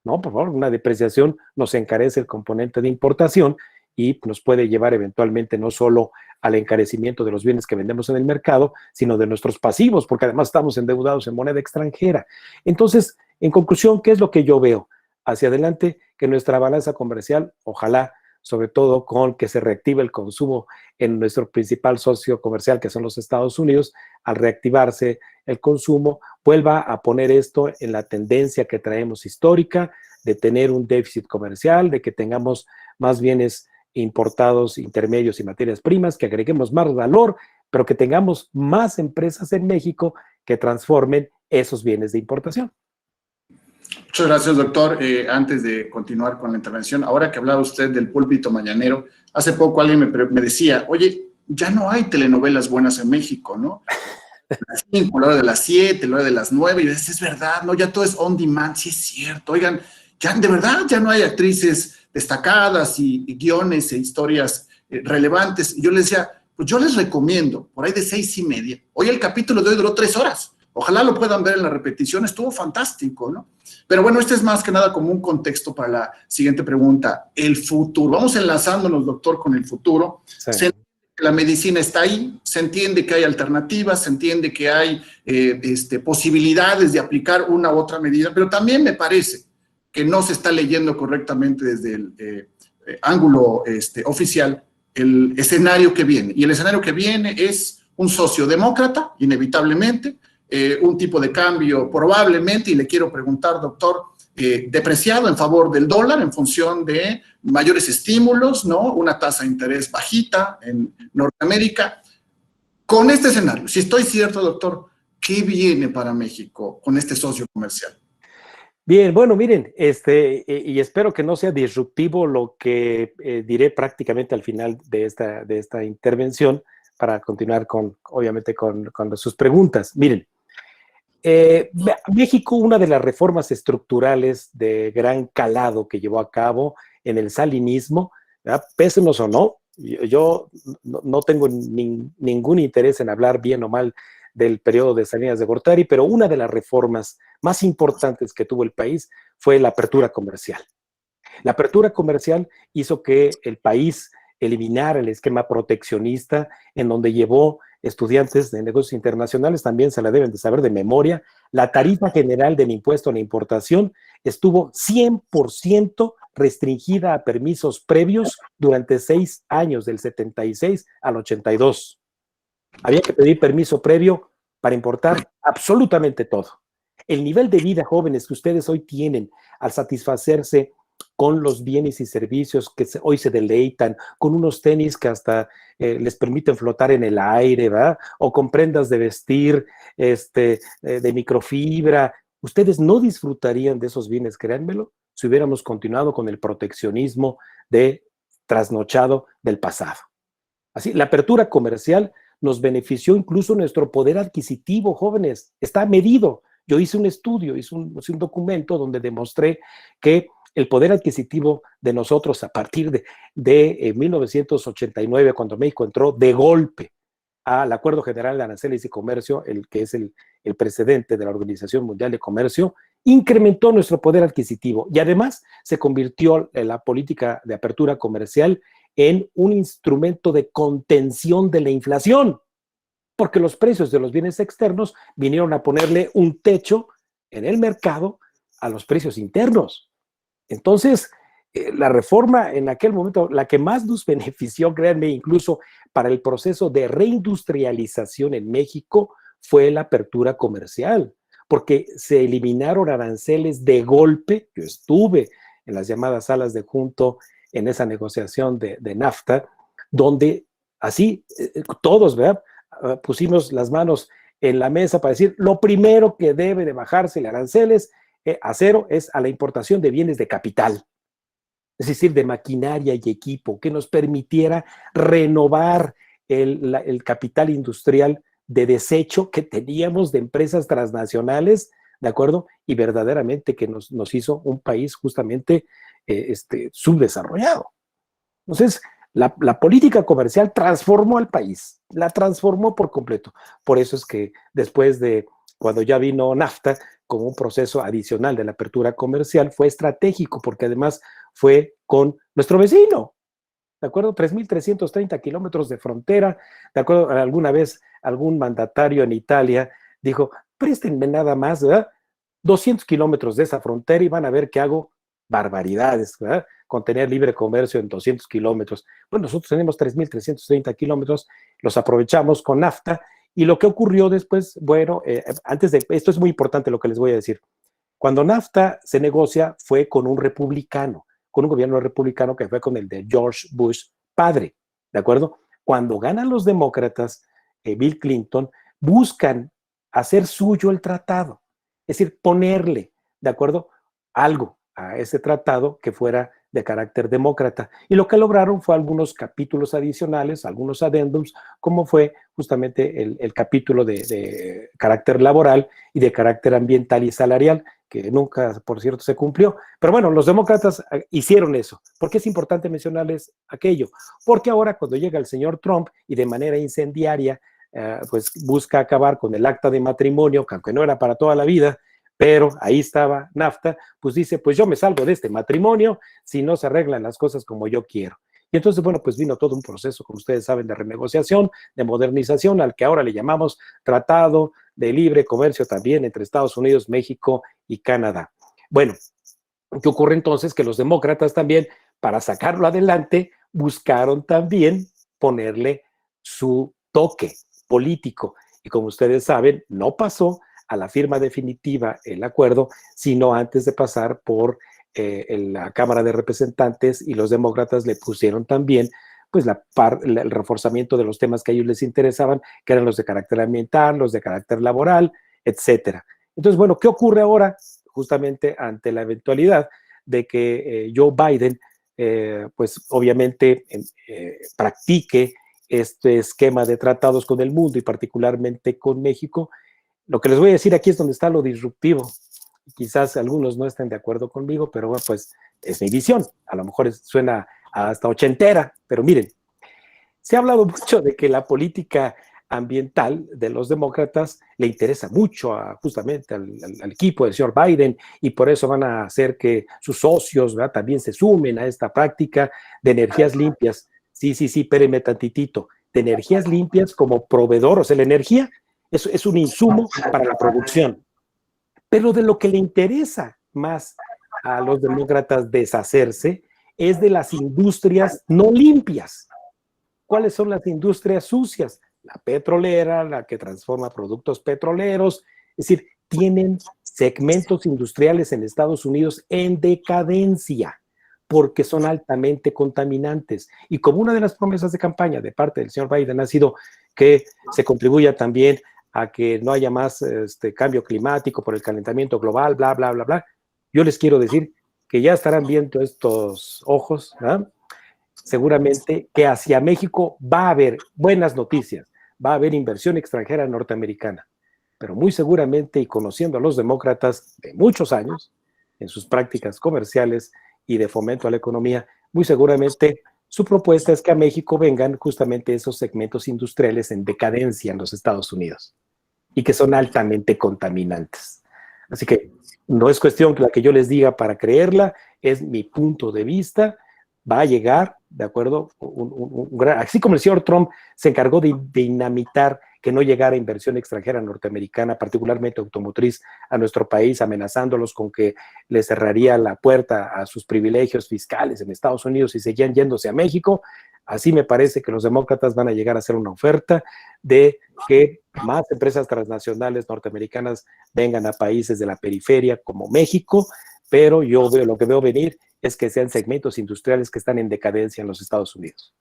no, por favor, una depreciación nos encarece el componente de importación y nos puede llevar eventualmente no solo al encarecimiento de los bienes que vendemos en el mercado, sino de nuestros pasivos, porque además estamos endeudados en moneda extranjera. Entonces, en conclusión, ¿qué es lo que yo veo hacia adelante? Que nuestra balanza comercial, ojalá, sobre todo con que se reactive el consumo en nuestro principal socio comercial, que son los Estados Unidos, al reactivarse el consumo, vuelva a poner esto en la tendencia que traemos histórica de tener un déficit comercial, de que tengamos más bienes importados, intermedios y materias primas, que agreguemos más valor, pero que tengamos más empresas en México que transformen esos bienes de importación. Muchas gracias, doctor. Antes de continuar con la intervención, ahora que hablaba usted del púlpito mañanero, hace poco alguien me decía, oye, ya no hay telenovelas buenas en México, ¿no? La hora de las 7, la hora de las 9, y dices, es verdad, ¿no? Ya todo es on demand, sí es cierto. Oigan, ya de verdad ya no hay actrices destacadas y guiones e historias relevantes. Y yo les decía, pues yo les recomiendo, por ahí de 6:30, hoy el capítulo de hoy duró 3 horas. Ojalá lo puedan ver en la repetición, estuvo fantástico, ¿no? Pero bueno, este es más que nada como un contexto para la siguiente pregunta, el futuro. Vamos enlazándonos, doctor, con el futuro. Sí. La medicina está ahí, se entiende que hay alternativas, se entiende que hay posibilidades de aplicar una u otra medida, pero también me parece que no se está leyendo correctamente desde el ángulo oficial el escenario que viene. Y el escenario que viene es un sociodemócrata, inevitablemente, un tipo de cambio probablemente, y le quiero preguntar, doctor, depreciado en favor del dólar en función de mayores estímulos, ¿no? Una tasa de interés bajita en Norteamérica. Con este escenario, si estoy cierto, doctor, ¿qué viene para México con este socio comercial? Bien, bueno, miren, y espero que no sea disruptivo lo que diré prácticamente al final de esta intervención para continuar obviamente, con sus preguntas. Miren, México, una de las reformas estructurales de gran calado que llevó a cabo en el salinismo, pésenos o no, yo no tengo ningún interés en hablar bien o mal del periodo de Salinas de Gortari, pero una de las reformas más importantes que tuvo el país fue la apertura comercial. La apertura comercial hizo que el país eliminara el esquema proteccionista en donde llevó estudiantes de negocios internacionales, también se la deben de saber de memoria. La tarifa general del impuesto a la importación estuvo 100% restringida a permisos previos durante 6 años, del 76 al 82. Había que pedir permiso previo para importar absolutamente todo. El nivel de vida, jóvenes, que ustedes hoy tienen al satisfacerse con los bienes y servicios que hoy se deleitan, con unos tenis que hasta les permiten flotar en el aire, ¿verdad? O con prendas de vestir de microfibra. Ustedes no disfrutarían de esos bienes, créanmelo, si hubiéramos continuado con el proteccionismo trasnochado del pasado. Así, la apertura comercial nos benefició incluso nuestro poder adquisitivo, jóvenes, está medido. Yo hice un estudio, hice un documento donde demostré que el poder adquisitivo de nosotros a partir de 1989, cuando México entró de golpe al Acuerdo General de Aranceles y Comercio, que es el precedente de la Organización Mundial de Comercio, incrementó nuestro poder adquisitivo y además se convirtió en la política de apertura comercial en un instrumento de contención de la inflación, porque los precios de los bienes externos vinieron a ponerle un techo en el mercado a los precios internos. Entonces, la reforma en aquel momento, la que más nos benefició, créanme, incluso para el proceso de reindustrialización en México, fue la apertura comercial, porque se eliminaron aranceles de golpe. Yo estuve en las llamadas salas de junto en esa negociación de NAFTA, donde así todos, ¿verdad?, pusimos las manos en la mesa para decir, lo primero que debe de bajarse el aranceles a cero es a la importación de bienes de capital, es decir, de maquinaria y equipo, que nos permitiera renovar el capital industrial de desecho que teníamos de empresas transnacionales, ¿de acuerdo? Y verdaderamente que nos hizo un país justamente subdesarrollado. Entonces, la política comercial transformó al país, la transformó por completo. Por eso es que después de cuando ya vino NAFTA como un proceso adicional de la apertura comercial, fue estratégico porque además fue con nuestro vecino, ¿de acuerdo? 3.330 kilómetros de frontera, ¿de acuerdo? Alguna vez algún mandatario en Italia dijo, préstenme nada más, ¿verdad?, 200 kilómetros de esa frontera y van a ver que hago barbaridades, ¿verdad?, con tener libre comercio en 200 kilómetros. Bueno, nosotros tenemos 3.330 kilómetros, los aprovechamos con NAFTA, y lo que ocurrió después, bueno, antes de, esto es muy importante lo que les voy a decir, cuando NAFTA se negocia fue con un republicano, con un gobierno republicano que fue con el de George Bush padre, ¿de acuerdo? Cuando ganan los demócratas, Bill Clinton, buscan hacer suyo el tratado, es decir, ponerle, ¿de acuerdo?, algo a ese tratado que fuera de carácter demócrata. Y lo que lograron fue algunos capítulos adicionales, algunos adendums, como fue justamente el capítulo de carácter laboral y de carácter ambiental y salarial, que nunca, por cierto, se cumplió. Pero bueno, los demócratas hicieron eso. ¿Por qué es importante mencionarles aquello? Porque ahora cuando llega el señor Trump y de manera incendiaria pues busca acabar con el acta de matrimonio, que aunque no era para toda la vida, pero ahí estaba NAFTA, pues dice, pues yo me salgo de este matrimonio si no se arreglan las cosas como yo quiero. Y entonces, bueno, pues vino todo un proceso, como ustedes saben, de renegociación, de modernización, al que ahora le llamamos Tratado de Libre Comercio también entre Estados Unidos, México y Canadá. Bueno, ¿qué ocurre entonces? Que los demócratas también, para sacarlo adelante, buscaron también ponerle su toque político. Y como ustedes saben, no pasó a la firma definitiva el acuerdo, sino antes de pasar por la Cámara de Representantes, y los demócratas le pusieron también pues el reforzamiento de los temas que a ellos les interesaban, que eran los de carácter ambiental, los de carácter laboral, etcétera. Entonces, bueno, ¿qué ocurre ahora? Justamente ante la eventualidad de que Joe Biden, pues obviamente practique este esquema de tratados con el mundo y particularmente con México. Lo que les voy a decir aquí es donde está lo disruptivo. Quizás algunos no estén de acuerdo conmigo, pero bueno, pues es mi visión. A lo mejor suena hasta ochentera, pero miren, se ha hablado mucho de que la política ambiental de los demócratas le interesa mucho justamente al equipo del señor Biden, y por eso van a hacer que sus socios, ¿verdad?, también se sumen a esta práctica de energías limpias. Sí, espérenme tantitito. De energías limpias como proveedor, o sea, la energía es un insumo para la producción. Pero de lo que le interesa más a los demócratas deshacerse es de las industrias no limpias. ¿Cuáles son las industrias sucias? La petrolera, la que transforma productos petroleros. Es decir, tienen segmentos industriales en Estados Unidos en decadencia porque son altamente contaminantes. Y como una de las promesas de campaña de parte del señor Biden ha sido que se contribuya también a que no haya más cambio climático por el calentamiento global, bla, bla, bla, bla, yo les quiero decir que ya estarán viendo estos ojos, ¿verdad?, seguramente que hacia México va a haber buenas noticias, va a haber inversión extranjera norteamericana, pero muy seguramente, y conociendo a los demócratas de muchos años, en sus prácticas comerciales y de fomento a la economía, muy seguramente su propuesta es que a México vengan justamente esos segmentos industriales en decadencia en los Estados Unidos y que son altamente contaminantes. Así que no es cuestión que la que yo les diga para creerla, es mi punto de vista. Va a llegar, ¿de acuerdo? Así como el señor Trump se encargó de dinamitar que no llegara inversión extranjera norteamericana, particularmente automotriz, a nuestro país, amenazándolos con que le cerraría la puerta a sus privilegios fiscales en Estados Unidos y seguían yéndose a México. Así me parece que los demócratas van a llegar a hacer una oferta de que más empresas transnacionales norteamericanas vengan a países de la periferia como México, pero yo veo, lo que veo venir es que sean segmentos industriales que están en decadencia en los Estados Unidos.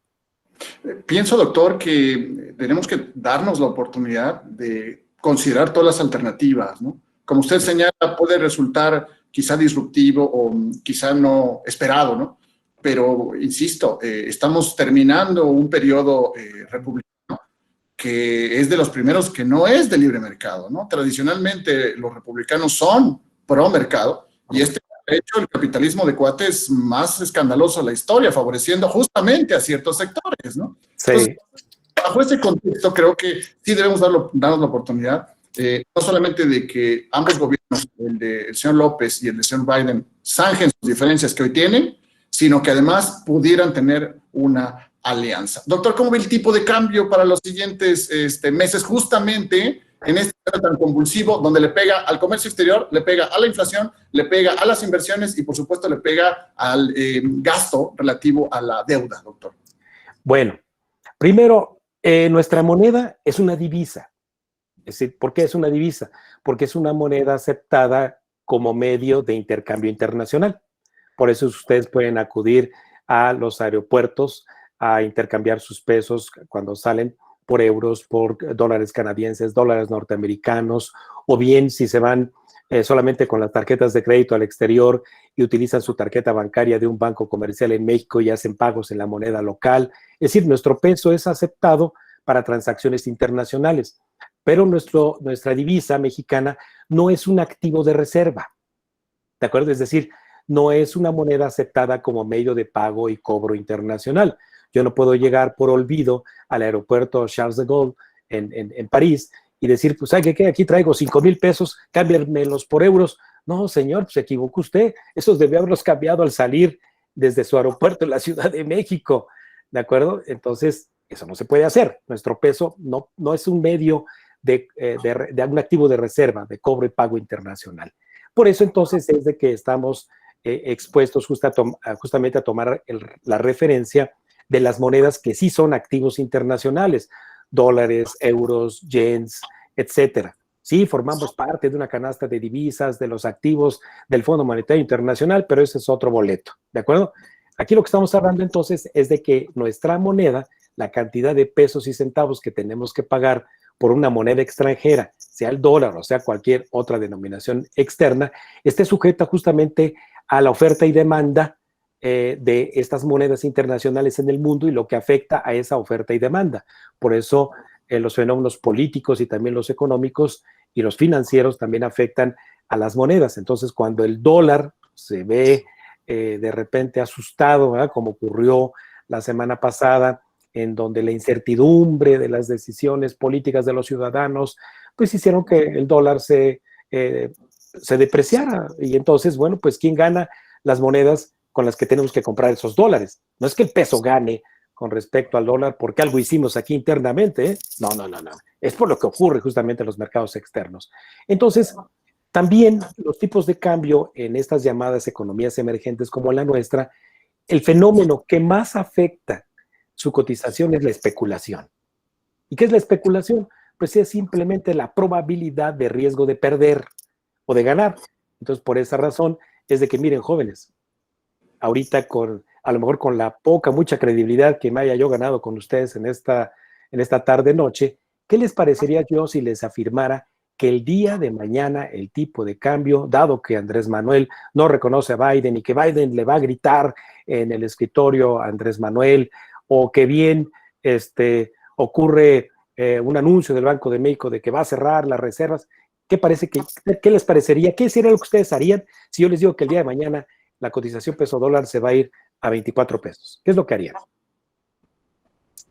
Pienso, doctor, que tenemos que darnos la oportunidad de considerar todas las alternativas, ¿no? Como usted señala, puede resultar quizá disruptivo o quizá no esperado, ¿no? Pero, insisto, estamos terminando un periodo republicano que es de los primeros que no es de libre mercado, ¿no? Tradicionalmente los republicanos son pro mercado, y este ha hecho el capitalismo de cuates más escandaloso de la historia, favoreciendo justamente a ciertos sectores, ¿no? Sí. Entonces, bajo ese contexto, creo que sí debemos darnos la oportunidad, no solamente de que ambos gobiernos, el del señor López y el del señor Biden, zanjen sus diferencias que hoy tienen, sino que además pudieran tener una alianza. Doctor, ¿cómo ve el tipo de cambio para los siguientes meses, justamente en este año tan convulsivo, donde le pega al comercio exterior, le pega a la inflación, le pega a las inversiones y, por supuesto, le pega al gasto relativo a la deuda, doctor? Bueno, primero, nuestra moneda es una divisa. Es decir, ¿por qué es una divisa? Porque es una moneda aceptada como medio de intercambio internacional. Por eso ustedes pueden acudir a los aeropuertos a intercambiar sus pesos cuando salen por euros, por dólares canadienses, dólares norteamericanos, o bien si se van solamente con las tarjetas de crédito al exterior y utilizan su tarjeta bancaria de un banco comercial en México y hacen pagos en la moneda local. Es decir, nuestro peso es aceptado para transacciones internacionales, pero nuestra divisa mexicana no es un activo de reserva, ¿de acuerdo? Es decir, no es una moneda aceptada como medio de pago y cobro internacional. Yo no puedo llegar por olvido al aeropuerto Charles de Gaulle en París y decir, pues, ¿sabe qué? Aquí traigo 5,000 pesos, cámbienmelos por euros. No, señor, pues se equivocó usted. Esos debió haberlos cambiado al salir desde su aeropuerto en la Ciudad de México, ¿de acuerdo? Entonces, eso no se puede hacer. Nuestro peso no es un medio de un activo de reserva, de cobro y pago internacional. Por eso, entonces, es de que estamos expuestos justamente a tomar la referencia de las monedas que sí son activos internacionales, dólares, euros, yens, etcétera. Sí, formamos parte de una canasta de divisas, de los activos del Fondo Monetario Internacional, pero ese es otro boleto, ¿de acuerdo? Aquí lo que estamos hablando entonces es de que nuestra moneda, la cantidad de pesos y centavos que tenemos que pagar por una moneda extranjera, sea el dólar o sea cualquier otra denominación externa, esté sujeta justamente a la oferta y demanda de estas monedas internacionales en el mundo y lo que afecta a esa oferta y demanda. Por eso los fenómenos políticos y también los económicos y los financieros también afectan a las monedas. Entonces, cuando el dólar se ve de repente asustado, ¿verdad? Como ocurrió la semana pasada, en donde la incertidumbre de las decisiones políticas de los ciudadanos, pues hicieron que el dólar se depreciara. Y entonces, bueno, pues ¿quién gana? Las monedas con las que tenemos que comprar esos dólares. No es que el peso gane con respecto al dólar porque algo hicimos aquí internamente, ¿eh? No. Es por lo que ocurre justamente en los mercados externos. Entonces, también los tipos de cambio en estas llamadas economías emergentes como la nuestra, el fenómeno que más afecta su cotización es la especulación. ¿Y qué es la especulación? Pues es simplemente la probabilidad de riesgo de perder o de ganar. Entonces, por esa razón es de que, miren, jóvenes, ahorita a lo mejor con la mucha credibilidad que me haya yo ganado con ustedes en esta tarde-noche, ¿qué les parecería yo si les afirmara que el día de mañana el tipo de cambio, dado que Andrés Manuel no reconoce a Biden y que Biden le va a gritar en el escritorio a Andrés Manuel, o que bien ocurre un anuncio del Banco de México de que va a cerrar las reservas, ¿qué les parecería? ¿Qué sería lo que ustedes harían si yo les digo que el día de mañana la cotización peso dólar se va a ir a 24 pesos? ¿Qué es lo que harían?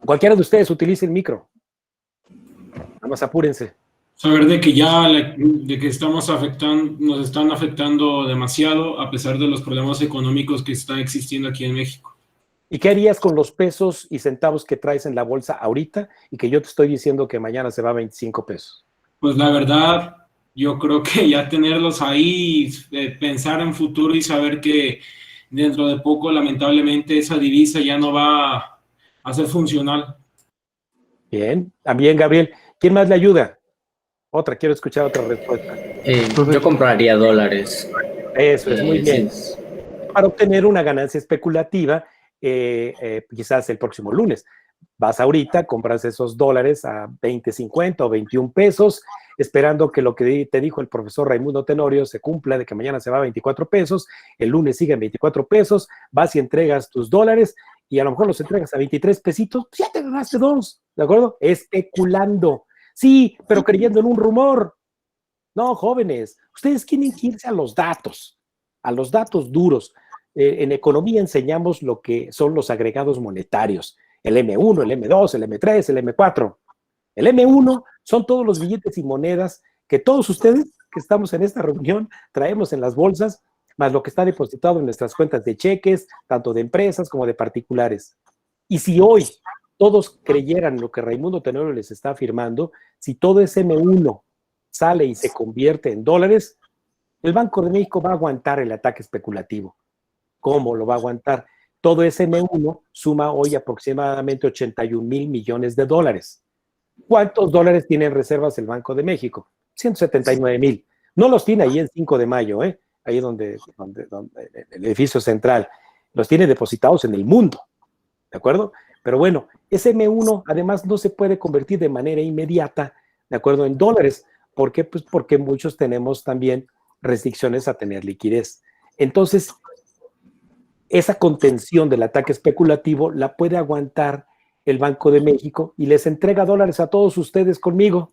Cualquiera de ustedes utilice el micro. Nada más apúrense. Saber de que de que nos están afectando demasiado a pesar de los problemas económicos que están existiendo aquí en México. ¿Y qué harías con los pesos y centavos que traes en la bolsa ahorita y que yo te estoy diciendo que mañana se va a 25 pesos? Pues la verdad, yo creo que ya tenerlos ahí, pensar en futuro y saber que dentro de poco, lamentablemente, esa divisa ya no va a ser funcional. Bien, también Gabriel. ¿Quién más le ayuda? Quiero escuchar otra respuesta. Yo compraría dólares. Eso es, muy bien. Sí. Para obtener una ganancia especulativa, quizás el próximo lunes. Vas ahorita, compras esos dólares a 20.50 o 21 pesos, esperando que lo que te dijo el profesor Raimundo Tenorio se cumpla, de que mañana se va a 24 pesos, el lunes sigue en 24 pesos, vas y entregas tus dólares y a lo mejor los entregas a 23 pesitos, pues ya te ganaste dos, ¿de acuerdo? Especulando. Sí, pero creyendo en un rumor. No, jóvenes, ustedes tienen que irse a los datos duros. En economía enseñamos lo que son los agregados monetarios, el M1, el M2, el M3, el M4. El M1 son todos los billetes y monedas que todos ustedes que estamos en esta reunión traemos en las bolsas, más lo que está depositado en nuestras cuentas de cheques, tanto de empresas como de particulares. Y si hoy todos creyeran lo que Raimundo Tenorio les está afirmando, si todo ese M1 sale y se convierte en dólares, el Banco de México va a aguantar el ataque especulativo. ¿Cómo lo va a aguantar? Todo ese M1 suma hoy aproximadamente 81,000 millones de dólares. ¿Cuántos dólares tiene en reservas el Banco de México? 179,000. No los tiene ahí en 5 de mayo, ahí donde el edificio central. Los tiene depositados en el mundo, ¿de acuerdo? Pero bueno, ese M1 además no se puede convertir de manera inmediata, ¿de acuerdo?, en dólares. ¿Por qué? Pues porque muchos tenemos también restricciones a tener liquidez. Entonces, esa contención del ataque especulativo la puede aguantar el Banco de México y les entrega dólares a todos ustedes conmigo.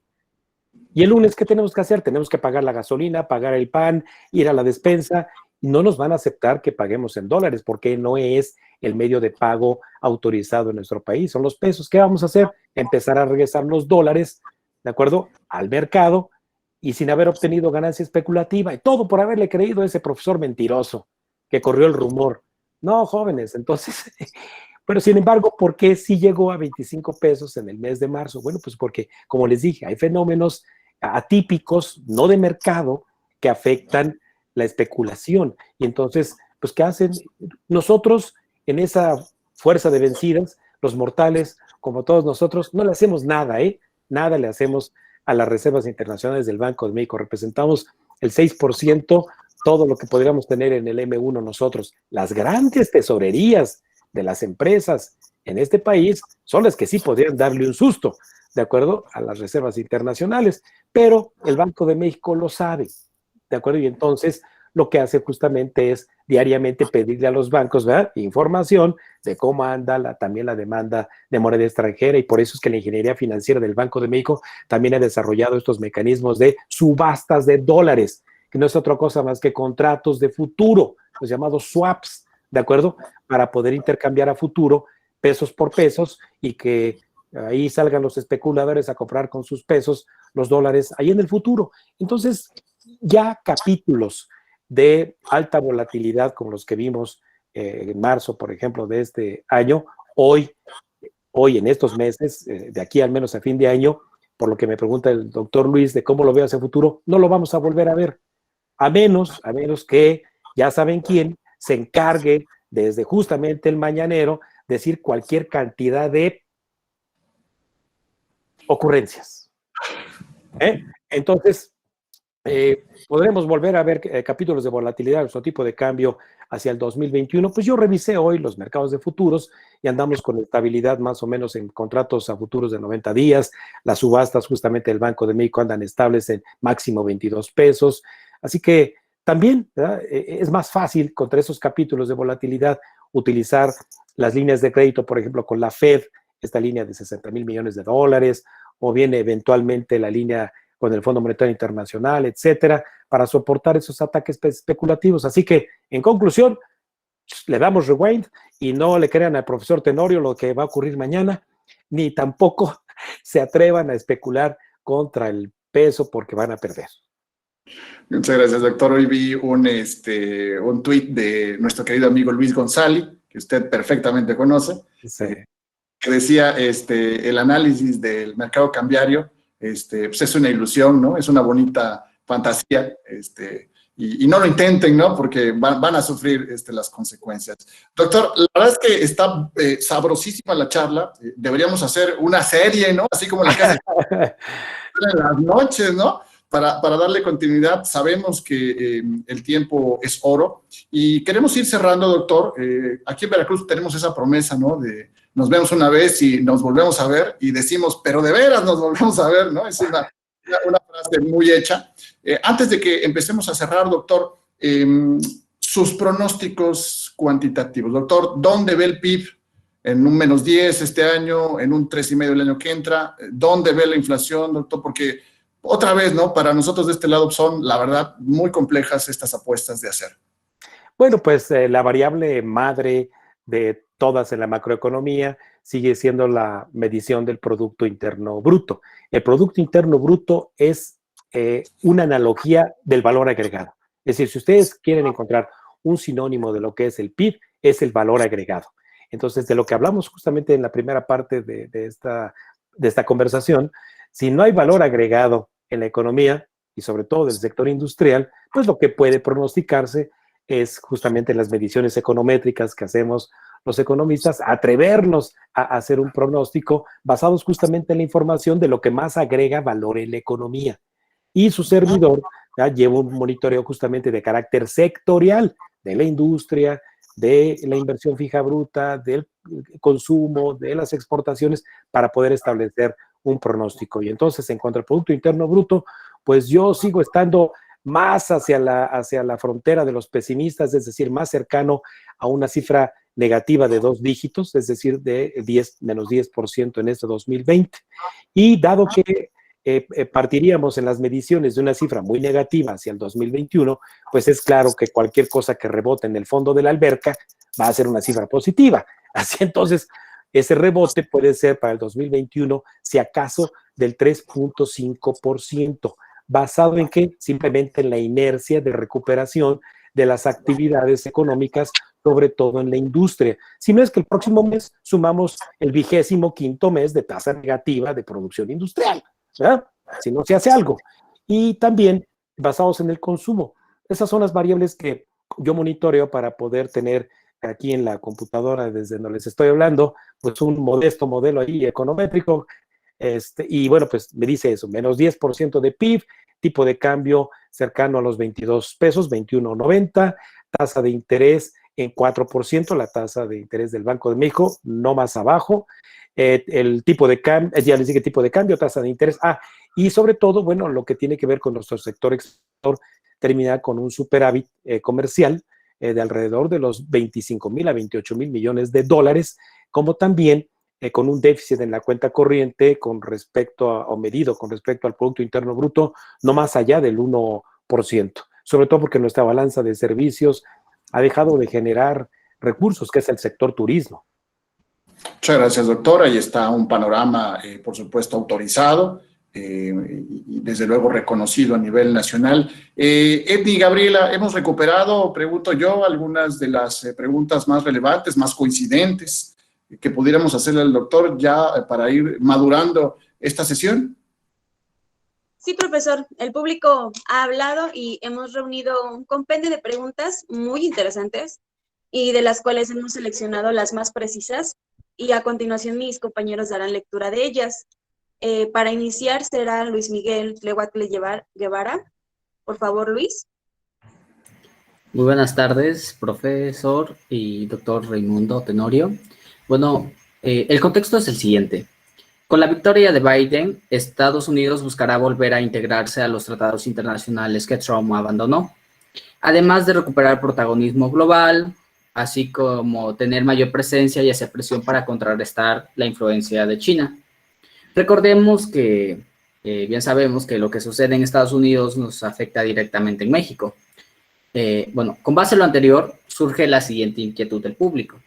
Y el lunes, ¿qué tenemos que hacer? Tenemos que pagar la gasolina, pagar el pan, ir a la despensa. Y no nos van a aceptar que paguemos en dólares porque no es el medio de pago autorizado en nuestro país, son los pesos. ¿Qué vamos a hacer? Empezar a regresar los dólares, ¿de acuerdo?, al mercado, y sin haber obtenido ganancia especulativa, y todo por haberle creído a ese profesor mentiroso que corrió el rumor. No, jóvenes, entonces, pero sin embargo, ¿por qué sí llegó a 25 pesos en el mes de marzo? Bueno, pues porque, como les dije, hay fenómenos atípicos, no de mercado, que afectan la especulación. Y entonces, pues, ¿qué hacen? Nosotros, en esa fuerza de vencidas, los mortales, como todos nosotros, no le hacemos nada, nada le hacemos a las reservas internacionales del Banco de México. Representamos el 6%, todo lo que podríamos tener en el M1 nosotros. Las grandes tesorerías de las empresas en este país son las que sí podrían darle un susto, de acuerdo a las reservas internacionales, pero el Banco de México lo sabe, de acuerdo, y entonces lo que hace justamente es diariamente pedirle a los bancos, ¿verdad?, información de cómo anda también la demanda de moneda extranjera, y por eso es que la ingeniería financiera del Banco de México también ha desarrollado estos mecanismos de subastas de dólares, que no es otra cosa más que contratos de futuro, los llamados swaps, ¿de acuerdo?, para poder intercambiar a futuro pesos por pesos y que ahí salgan los especuladores a comprar con sus pesos los dólares ahí en el futuro. Entonces, ya capítulos de alta volatilidad como los que vimos en marzo, por ejemplo, de este año, hoy en estos meses, de aquí al menos a fin de año, por lo que me pregunta el doctor Luis de cómo lo veo hacia futuro, no lo vamos a volver a ver, a menos que ya saben quién se encargue desde justamente el mañanero decir cualquier cantidad de ocurrencias. Entonces, podremos volver a ver capítulos de volatilidad, nuestro tipo de cambio hacia el 2021. Pues yo revisé hoy los mercados de futuros y andamos con estabilidad más o menos en contratos a futuros de 90 días. Las subastas justamente del Banco de México andan estables en máximo 22 pesos. Así que también, ¿verdad?, es más fácil contra esos capítulos de volatilidad utilizar las líneas de crédito, por ejemplo, con la Fed, esta línea de 60,000 millones de dólares, o bien eventualmente la línea con el Fondo Monetario Internacional, etcétera, para soportar esos ataques especulativos. Así que, en conclusión, le damos rewind y no le crean al profesor Tenorio lo que va a ocurrir mañana, ni tampoco se atrevan a especular contra el peso porque van a perder. Muchas gracias, doctor. Hoy vi un tuit de nuestro querido amigo Luis González, que usted perfectamente conoce, Sí. que decía el análisis del mercado cambiario pues es una ilusión, ¿no? Es una bonita fantasía, y no lo intenten, ¿no? Porque van a sufrir las consecuencias. Doctor, la verdad es que está sabrosísima la charla. Deberíamos hacer una serie, ¿no? Así como la que hace en las noches, ¿no? Para darle continuidad. Sabemos que el tiempo es oro y queremos ir cerrando, doctor. Aquí en Veracruz tenemos esa promesa, ¿no? De nos vemos una vez y nos volvemos a ver y decimos, pero de veras nos volvemos a ver, ¿no? Es una frase muy hecha. Antes de que empecemos a cerrar, doctor, sus pronósticos cuantitativos. Doctor, ¿dónde ve el PIB en un -10 este año, en un 3,5 el año que entra? ¿Dónde ve la inflación, doctor? Porque otra vez, ¿no? Para nosotros de este lado son, la verdad, muy complejas estas apuestas de hacer. Bueno, pues la variable madre de todas en la macroeconomía sigue siendo la medición del Producto Interno Bruto. El Producto Interno Bruto es una analogía del valor agregado. Es decir, si ustedes quieren encontrar un sinónimo de lo que es el PIB, es el valor agregado. Entonces, de lo que hablamos justamente en la primera parte de esta conversación, si no hay valor agregado en la economía y sobre todo del sector industrial, pues lo que puede pronosticarse es justamente las mediciones econométricas que hacemos los economistas, atrevernos a hacer un pronóstico basados justamente en la información de lo que más agrega valor en la economía. Y su servidor ya lleva un monitoreo justamente de carácter sectorial de la industria, de la inversión fija bruta, del consumo, de las exportaciones, para poder establecer un pronóstico. Y entonces, en cuanto al Producto Interno Bruto, pues yo sigo estando más hacia la frontera de los pesimistas, es decir, más cercano a una cifra negativa de 2 dígitos, es decir, de -10% en este 2020. Y dado que partiríamos en las mediciones de una cifra muy negativa hacia el 2021, pues es claro que cualquier cosa que rebote en el fondo de la alberca va a ser una cifra positiva. Así entonces, ese rebote puede ser para el 2021, si acaso, del 3.5%. ¿Basado en qué? Simplemente en la inercia de recuperación de las actividades económicas, sobre todo en la industria. Si no es que el próximo mes sumamos el 25º mes de tasa negativa de producción industrial, ¿verdad? Si no se hace algo. Y también basados en el consumo. Esas son las variables que yo monitoreo para poder tener aquí en la computadora, desde donde les estoy hablando, pues un modesto modelo ahí econométrico. Y bueno, pues me dice eso, menos 10% de PIB, tipo de cambio cercano a los 22 pesos, 21.90, tasa de interés en 4%, la tasa de interés del Banco de México, no más abajo, el tipo de cambio, ya les dije tipo de cambio, tasa de interés, y sobre todo, bueno, lo que tiene que ver con nuestro sector exportador, terminar con un superávit comercial de alrededor de los 25,000 a 28,000 millones de dólares, como también con un déficit en la cuenta corriente con respecto o medido con respecto al Producto Interno Bruto, no más allá del 1%, sobre todo porque nuestra balanza de servicios ha dejado de generar recursos, que es el sector turismo. Muchas gracias, doctor. Ahí está un panorama, por supuesto, autorizado y desde luego reconocido a nivel nacional. Edny, Gabriela, hemos recuperado, pregunto yo, algunas de las preguntas más relevantes, más coincidentes que pudiéramos hacerle al doctor ya para ir madurando esta sesión. Sí, profesor, el público ha hablado y hemos reunido un compendio de preguntas muy interesantes y de las cuales hemos seleccionado las más precisas y a continuación mis compañeros darán lectura de ellas. Para iniciar será Luis Miguel Tlehuatle Guevara. Por favor, Luis. Muy buenas tardes, profesor y doctor Raimundo Tenorio. Bueno, el contexto es el siguiente. Con la victoria de Biden, Estados Unidos buscará volver a integrarse a los tratados internacionales que Trump abandonó, además de recuperar protagonismo global, así como tener mayor presencia y hacer presión para contrarrestar la influencia de China. Recordemos que bien sabemos que lo que sucede en Estados Unidos nos afecta directamente en México. Bueno, con base en lo anterior, surge la siguiente inquietud del público.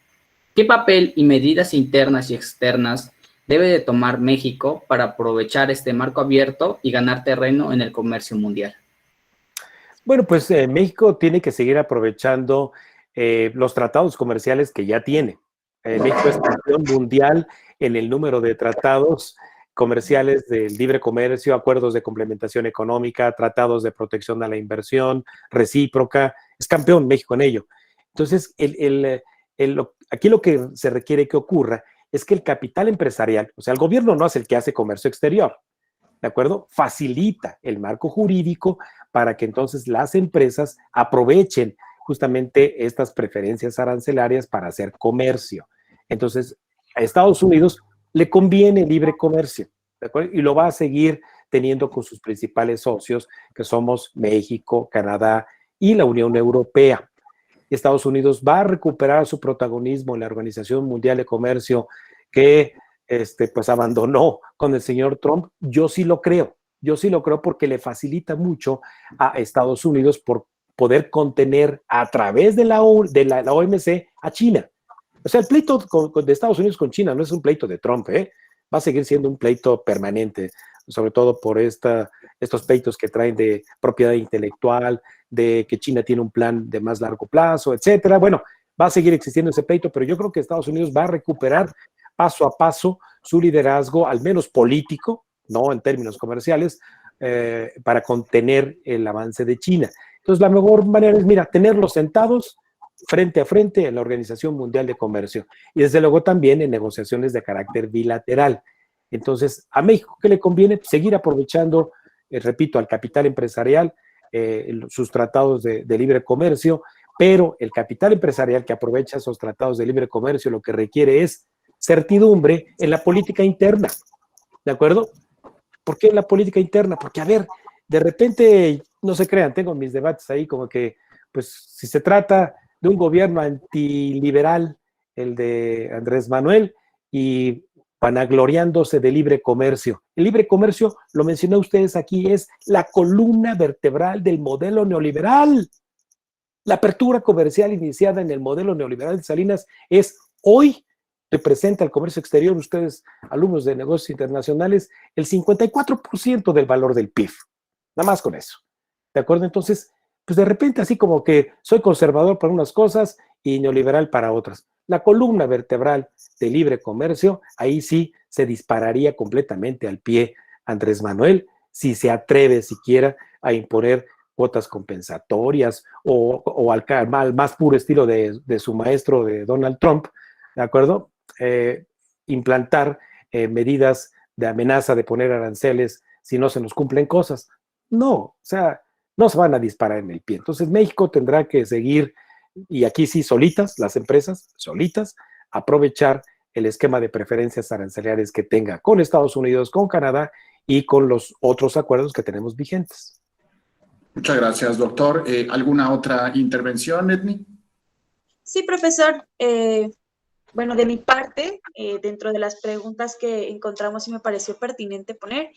¿Qué papel y medidas internas y externas debe de tomar México para aprovechar este marco abierto y ganar terreno en el comercio mundial? Bueno, pues México tiene que seguir aprovechando los tratados comerciales que ya tiene. México es campeón mundial en el número de tratados comerciales del libre comercio, acuerdos de complementación económica, tratados de protección a la inversión, recíproca. Es campeón México en ello. Entonces, aquí lo que se requiere que ocurra es que el capital empresarial, o sea, el gobierno no es el que hace comercio exterior, ¿de acuerdo? Facilita el marco jurídico para que entonces las empresas aprovechen justamente estas preferencias arancelarias para hacer comercio. Entonces, a Estados Unidos le conviene libre comercio, ¿de acuerdo? Y lo va a seguir teniendo con sus principales socios, que somos México, Canadá y la Unión Europea. Estados Unidos va a recuperar su protagonismo en la Organización Mundial de Comercio que pues abandonó con el señor Trump. Yo sí lo creo porque le facilita mucho a Estados Unidos por poder contener a través de la OMC a China. O sea, el pleito de Estados Unidos con China no es un pleito de Trump, va a seguir siendo un pleito permanente, sobre todo por estos pleitos que traen de propiedad intelectual, de que China tiene un plan de más largo plazo, etcétera. Bueno, va a seguir existiendo ese pleito, pero yo creo que Estados Unidos va a recuperar paso a paso su liderazgo, al menos político, no en términos comerciales, para contener el avance de China. Entonces, la mejor manera es, mira, tenerlos sentados frente a frente en la Organización Mundial de Comercio y desde luego también en negociaciones de carácter bilateral. Entonces, a México, ¿qué le conviene? Seguir aprovechando, repito, al capital empresarial, sus tratados de libre comercio, pero el capital empresarial que aprovecha esos tratados de libre comercio lo que requiere es certidumbre en la política interna, ¿de acuerdo? ¿Por qué en la política interna? Porque, a ver, de repente, no se crean, tengo mis debates ahí como que, pues, si se trata de un gobierno antiliberal, el de Andrés Manuel, y vanagloriándose de libre comercio. El libre comercio, lo mencioné a ustedes aquí, es la columna vertebral del modelo neoliberal. La apertura comercial iniciada en el modelo neoliberal de Salinas es hoy, representa el comercio exterior, ustedes, alumnos de negocios internacionales, el 54% del valor del PIB. Nada más con eso. ¿De acuerdo? Entonces, pues de repente así como que soy conservador para unas cosas y neoliberal para otras. La columna vertebral del libre comercio, ahí sí se dispararía completamente al pie Andrés Manuel, si se atreve siquiera a imponer cuotas compensatorias o al más puro estilo de su maestro, de Donald Trump, ¿de acuerdo? Implantar medidas de amenaza de poner aranceles si no se nos cumplen cosas. No, o sea, no se van a disparar en el pie. Entonces México tendrá que seguir, y aquí sí solitas, las empresas solitas, aprovechar el esquema de preferencias arancelarias que tenga con Estados Unidos, con Canadá y con los otros acuerdos que tenemos vigentes. Muchas gracias, doctor. ¿Alguna otra intervención, Edny? Sí, profesor. Bueno, de mi parte, dentro de las preguntas que encontramos y me pareció pertinente poner,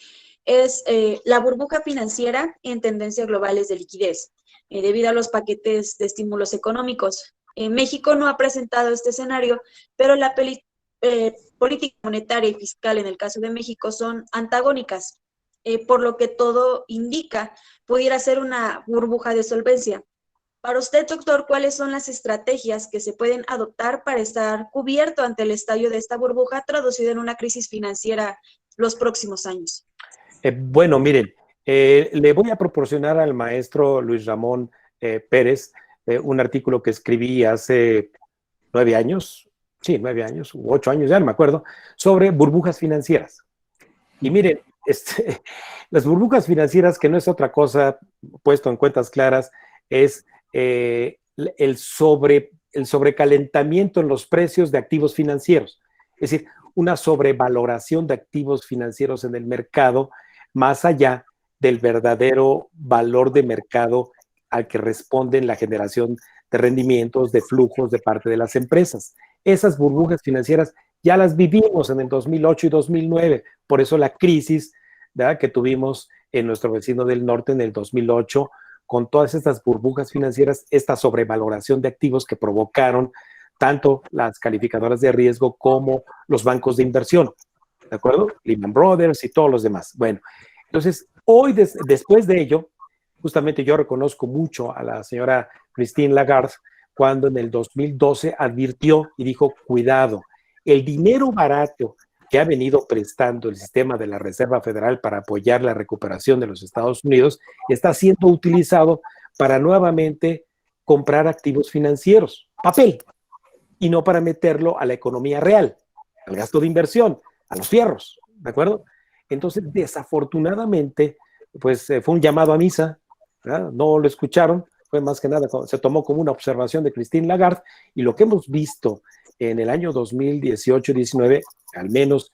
es la burbuja financiera en tendencias globales de liquidez, debido a los paquetes de estímulos económicos. México no ha presentado este escenario, pero la política monetaria y fiscal en el caso de México son antagónicas, por lo que todo indica pudiera ser una burbuja de solvencia. Para usted, doctor, ¿cuáles son las estrategias que se pueden adoptar para estar cubierto ante el estallido de esta burbuja traducida en una crisis financiera los próximos años? Bueno, miren, le voy a proporcionar al maestro Luis Ramón Pérez un artículo que escribí hace 9 años, sí, 9 años, u 8 años, ya no me acuerdo, sobre burbujas financieras. Y miren, las burbujas financieras, que no es otra cosa, puesto en cuentas claras, es el sobrecalentamiento en los precios de activos financieros. Es decir, una sobrevaloración de activos financieros en el mercado más allá del verdadero valor de mercado al que responden la generación de rendimientos, de flujos de parte de las empresas. Esas burbujas financieras ya las vivimos en el 2008 y 2009, por eso la crisis, ¿verdad?, que tuvimos en nuestro vecino del norte en el 2008, con todas estas burbujas financieras, esta sobrevaloración de activos que provocaron tanto las calificadoras de riesgo como los bancos de inversión, ¿de acuerdo? Lehman Brothers y todos los demás. Bueno, entonces, hoy, después de ello, justamente yo reconozco mucho a la señora Christine Lagarde, cuando en el 2012 advirtió y dijo, cuidado, el dinero barato que ha venido prestando el sistema de la Reserva Federal para apoyar la recuperación de los Estados Unidos está siendo utilizado para nuevamente comprar activos financieros, papel, y no para meterlo a la economía real, al gasto de inversión, a los fierros, ¿de acuerdo? Entonces, desafortunadamente, pues fue un llamado a misa, ¿verdad? No lo escucharon, fue más que nada, se tomó como una observación de Christine Lagarde, y lo que hemos visto en el año 2018-19, al menos,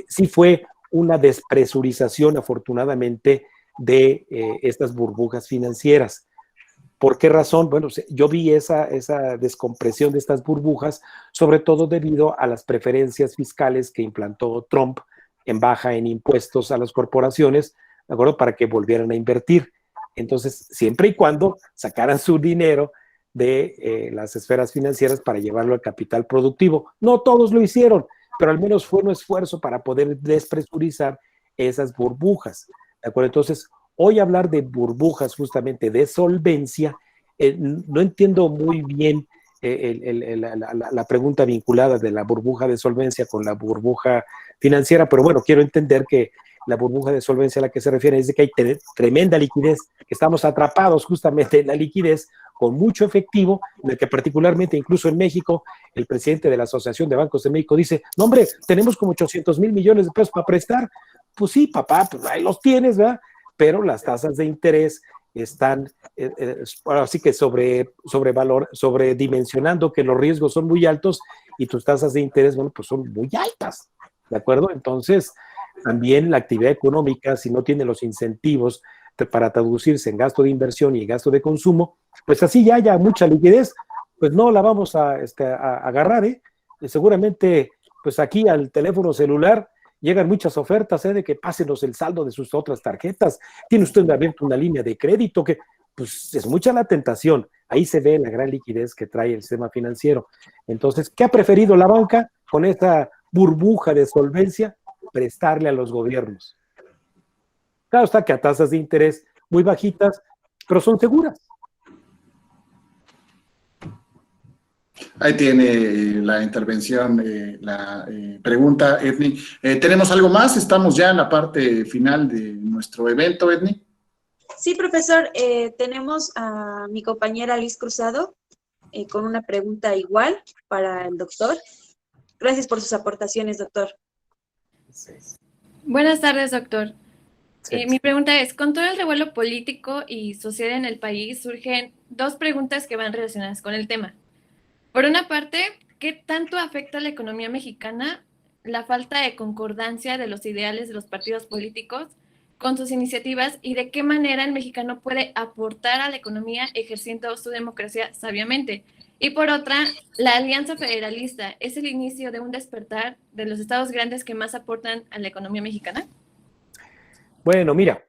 sí fue una despresurización, afortunadamente, de estas burbujas financieras. ¿Por qué razón? Bueno, yo vi esa descompresión de estas burbujas, sobre todo debido a las preferencias fiscales que implantó Trump en baja en impuestos a las corporaciones, ¿de acuerdo?, para que volvieran a invertir. Entonces, siempre y cuando sacaran su dinero de las esferas financieras para llevarlo al capital productivo. No todos lo hicieron, pero al menos fue un esfuerzo para poder despresurizar esas burbujas, ¿de acuerdo? Entonces, hoy hablar de burbujas justamente de solvencia, no entiendo muy bien la pregunta vinculada de la burbuja de solvencia con la burbuja financiera, pero bueno, quiero entender que la burbuja de solvencia a la que se refiere es de que hay tremenda liquidez, que estamos atrapados justamente en la liquidez con mucho efectivo, en el que particularmente incluso en México, el presidente de la Asociación de Bancos de México dice, no hombre, tenemos como 800,000 millones de pesos para prestar. Pues sí, papá, pues ahí los tienes, ¿verdad? Pero las tasas de interés están así que sobredimensionando que los riesgos son muy altos y tus tasas de interés, bueno, pues son muy altas, ¿de acuerdo? Entonces, también la actividad económica, si no tiene los incentivos para traducirse en gasto de inversión y gasto de consumo, pues así ya haya mucha liquidez, pues no la vamos a agarrar, ¿eh? Seguramente pues aquí al teléfono celular llegan muchas ofertas, de que pásenos el saldo de sus otras tarjetas, tiene usted abierto una línea de crédito, que pues es mucha la tentación. Ahí se ve la gran liquidez que trae el sistema financiero. Entonces, ¿qué ha preferido la banca con esta burbuja de solvencia? Prestarle a los gobiernos. Claro está que a tasas de interés muy bajitas, pero son seguras. Ahí tiene la intervención, la pregunta, Edny. ¿Tenemos algo más? Estamos ya en la parte final de nuestro evento, Edny. Sí, profesor, tenemos a mi compañera Liz Cruzado con una pregunta igual para el doctor. Gracias por sus aportaciones, doctor. Buenas tardes, doctor. Sí. Mi pregunta es, con todo el revuelo político y social en el país, surgen dos preguntas que van relacionadas con el tema. Por una parte, ¿qué tanto afecta a la economía mexicana la falta de concordancia de los ideales de los partidos políticos con sus iniciativas y de qué manera el mexicano puede aportar a la economía ejerciendo su democracia sabiamente? Y por otra, la Alianza Federalista, ¿es el inicio de un despertar de los estados grandes que más aportan a la economía mexicana? Bueno, mira,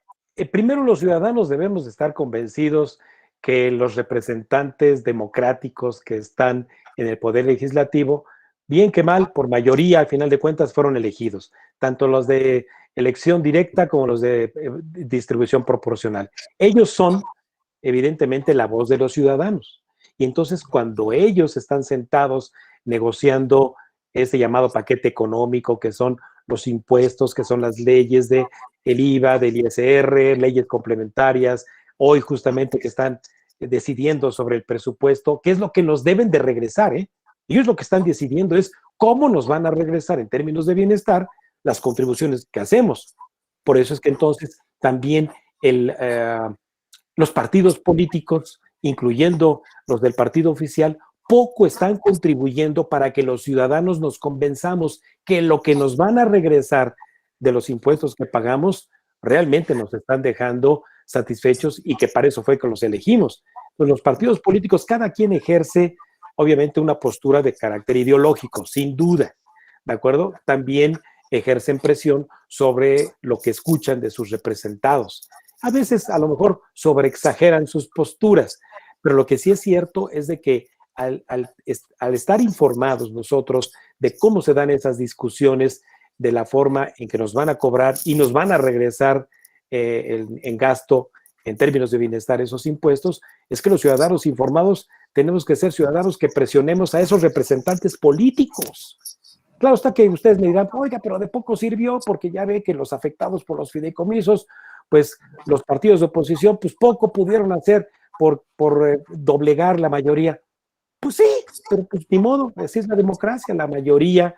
primero los ciudadanos debemos estar convencidos que los representantes democráticos que están en el poder legislativo, bien que mal, por mayoría, al final de cuentas, fueron elegidos, tanto los de elección directa como los de distribución proporcional. Ellos son, evidentemente, la voz de los ciudadanos. Y entonces, cuando ellos están sentados negociando ese llamado paquete económico, que son los impuestos, que son las leyes del IVA, del ISR, leyes complementarias, hoy justamente que están decidiendo sobre el presupuesto, qué es lo que nos deben de regresar, Ellos lo que están decidiendo es cómo nos van a regresar en términos de bienestar las contribuciones que hacemos. Por eso es que entonces también los partidos políticos, incluyendo los del partido oficial, poco están contribuyendo para que los ciudadanos nos convenzamos que lo que nos van a regresar de los impuestos que pagamos realmente nos están dejando satisfechos y que para eso fue que los elegimos. Pues los partidos políticos, cada quien ejerce obviamente una postura de carácter ideológico, sin duda, ¿de acuerdo? También ejercen presión sobre lo que escuchan de sus representados. A veces a lo mejor sobreexageran sus posturas, pero lo que sí es cierto es de que al estar informados nosotros de cómo se dan esas discusiones, de la forma en que nos van a cobrar y nos van a regresar en gasto en términos de bienestar esos impuestos, es que los ciudadanos informados tenemos que ser ciudadanos que presionemos a esos representantes políticos. Claro está que ustedes me dirán, oiga, pero de poco sirvió porque ya ve que los afectados por los fideicomisos, pues los partidos de oposición, pues poco pudieron hacer por doblegar la mayoría. Pues sí, pero pues ni modo, así es la democracia, la mayoría,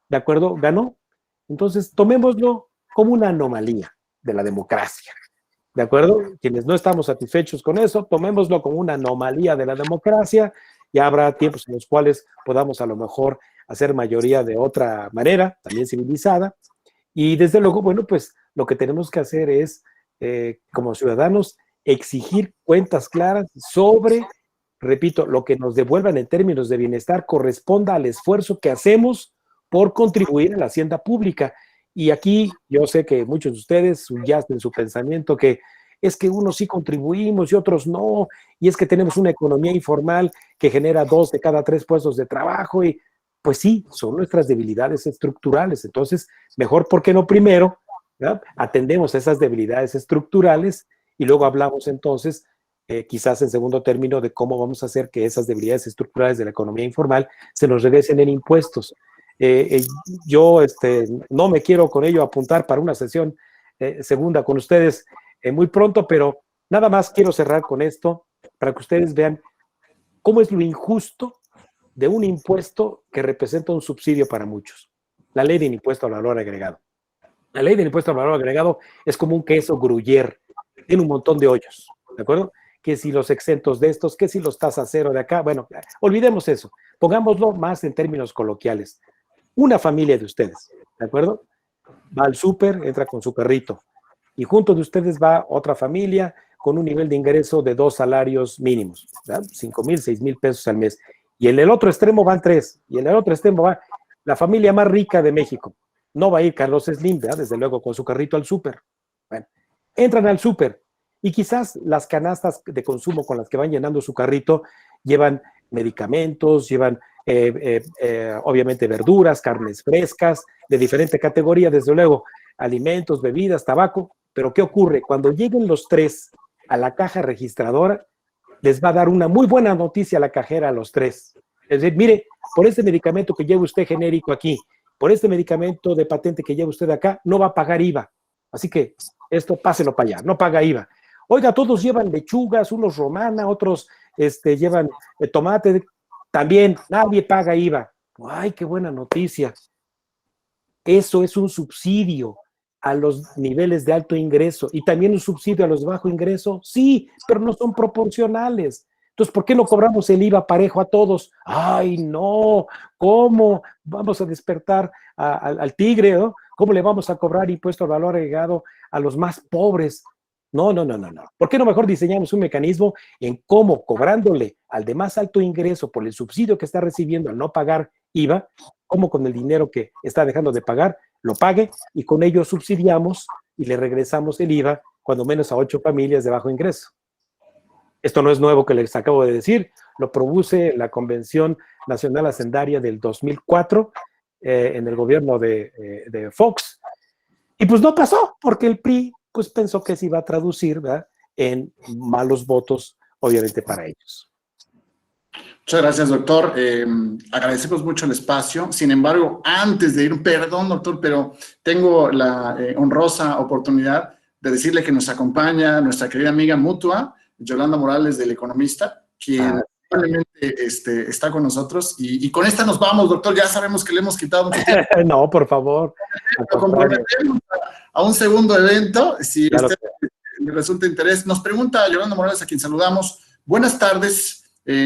¿de acuerdo? Ganó. Entonces, tomémoslo como una anomalía de la democracia, ¿de acuerdo? Quienes no estamos satisfechos con eso, tomémoslo como una anomalía de la democracia y habrá tiempos en los cuales podamos a lo mejor hacer mayoría de otra manera, también civilizada. Y desde luego, bueno, pues lo que tenemos que hacer es, como ciudadanos, exigir cuentas claras sobre, repito, lo que nos devuelvan en términos de bienestar corresponda al esfuerzo que hacemos por contribuir a la hacienda pública. Y aquí yo sé que muchos de ustedes subyacen en su pensamiento que es que unos sí contribuimos y otros no, y es que tenemos una economía informal que genera 2 de cada 3 puestos de trabajo, y pues sí, son nuestras debilidades estructurales. Entonces, mejor, ¿por qué no primero, ¿verdad?, atendemos esas debilidades estructurales y luego hablamos entonces, quizás en segundo término, de cómo vamos a hacer que esas debilidades estructurales de la economía informal se nos regresen en impuestos? Yo no me quiero con ello apuntar para una sesión segunda con ustedes muy pronto, pero nada más quiero cerrar con esto para que ustedes vean cómo es lo injusto de un impuesto que representa un subsidio para muchos. La ley del impuesto al valor agregado. La ley del impuesto al valor agregado es como un queso gruyère, tiene un montón de hoyos, ¿de acuerdo? Que si los exentos de estos, que si los tasas cero de acá, bueno, olvidemos eso, pongámoslo más en términos coloquiales. Una familia de ustedes, ¿de acuerdo? Va al súper, entra con su carrito, y junto de ustedes va otra familia con un nivel de ingreso de 2 salarios mínimos, ¿verdad? 5,000, 6,000 pesos al mes. Y en el otro extremo van 3, y en el otro extremo va. la familia más rica de México. No va a ir Carlos Slim, ¿verdad? Desde luego, con su carrito al súper. Bueno, entran al súper y quizás las canastas de consumo con las que van llenando su carrito llevan medicamentos, llevan obviamente verduras, carnes frescas, de diferente categoría, desde luego, alimentos, bebidas, tabaco. Pero ¿qué ocurre? Cuando lleguen los tres a la caja registradora, les va a dar una muy buena noticia a la cajera a los tres. Es decir, mire, por este medicamento que lleva usted genérico aquí, por este medicamento de patente que lleva usted acá, no va a pagar IVA. Así que esto páselo para allá, no paga IVA. Oiga, todos llevan lechugas, unos romana, otros llevan tomate, también nadie paga IVA. ¡Ay, qué buena noticia! Eso es un subsidio a los niveles de alto ingreso y también un subsidio a los de bajo ingreso. Sí, pero no son proporcionales. Entonces, ¿por qué no cobramos el IVA parejo a todos? ¡Ay, no! ¿Cómo vamos a despertar al tigre, ¿no? ¿Cómo le vamos a cobrar impuesto al valor agregado a los más pobres? No. ¿Por qué no mejor diseñamos un mecanismo en cómo, cobrándole al de más alto ingreso por el subsidio que está recibiendo al no pagar IVA, cómo con el dinero que está dejando de pagar, lo pague y con ello subsidiamos y le regresamos el IVA cuando menos a 8 familias de bajo ingreso? Esto no es nuevo que les acabo de decir, lo propuso la Convención Nacional Hacendaria del 2004 en el gobierno de Fox. Y pues no pasó, porque el PRI pues pensó que se iba a traducir, ¿verdad?, en malos votos, obviamente, para ellos. Muchas gracias, doctor. Agradecemos mucho el espacio. Sin embargo, antes de ir, perdón, doctor, pero tengo la honrosa oportunidad de decirle que nos acompaña nuestra querida amiga mutua, Yolanda Morales, del Economista, quien probablemente está con nosotros. Y con esta nos vamos, doctor. Ya sabemos que le hemos quitado mucho tiempo. No, por favor. Lo comprometemos a un segundo evento, si claro, usted le resulta interés. Nos pregunta Yolanda Morales, a quien saludamos. Buenas tardes.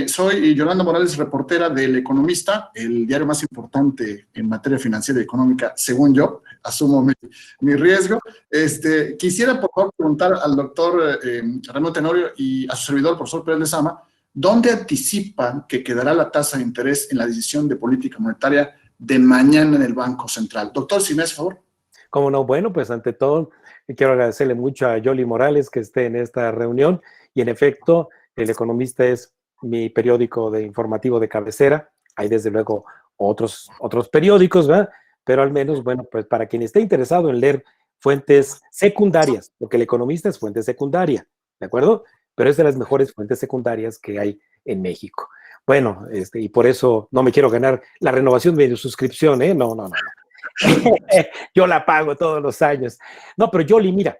Soy Yolanda Morales, reportera del Economista, el diario más importante en materia financiera y económica, según yo, asumo mi riesgo. Quisiera, por favor, preguntar al doctor Raimundo Tenorio y a su servidor, el profesor Pérez Lezama, ¿dónde anticipan que quedará la tasa de interés en la decisión de política monetaria de mañana en el Banco Central? Doctor, si me hace favor. Cómo no, bueno, pues ante todo, quiero agradecerle mucho a Yoli Morales que esté en esta reunión, y en efecto, El Economista es mi periódico informativo de cabecera. Hay desde luego otros periódicos, ¿verdad? Pero al menos, bueno, pues para quien esté interesado en leer fuentes secundarias, porque El Economista es fuente secundaria, ¿de acuerdo? Pero es de las mejores fuentes secundarias que hay en México. Bueno, y por eso no me quiero ganar la renovación de mi suscripción, ¿eh? No. Yo la pago todos los años. No, pero Yoli, mira,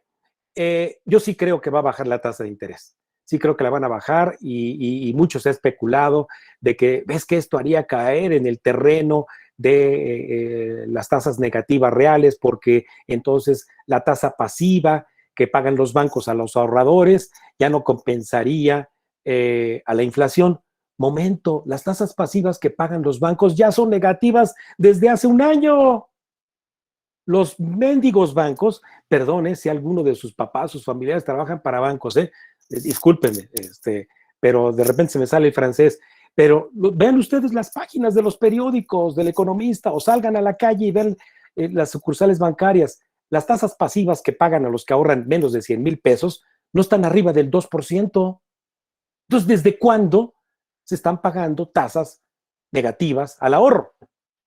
yo sí creo que va a bajar la tasa de interés. Sí creo que la van a bajar y mucho se ha especulado de que, ves que esto haría caer en el terreno de las tasas negativas reales, porque entonces la tasa pasiva que pagan los bancos a los ahorradores ya no compensaría a la inflación. Momento, las tasas pasivas que pagan los bancos ya son negativas desde hace un año. Los mendigos bancos, perdone si alguno de sus papás, sus familiares trabajan para bancos, discúlpenme, pero de repente se me sale el francés, pero vean ustedes las páginas de los periódicos del Economista o salgan a la calle y vean las sucursales bancarias. Las tasas pasivas que pagan a los que ahorran menos de 100,000 pesos no están arriba del 2%. Entonces, ¿desde cuándo se están pagando tasas negativas al ahorro?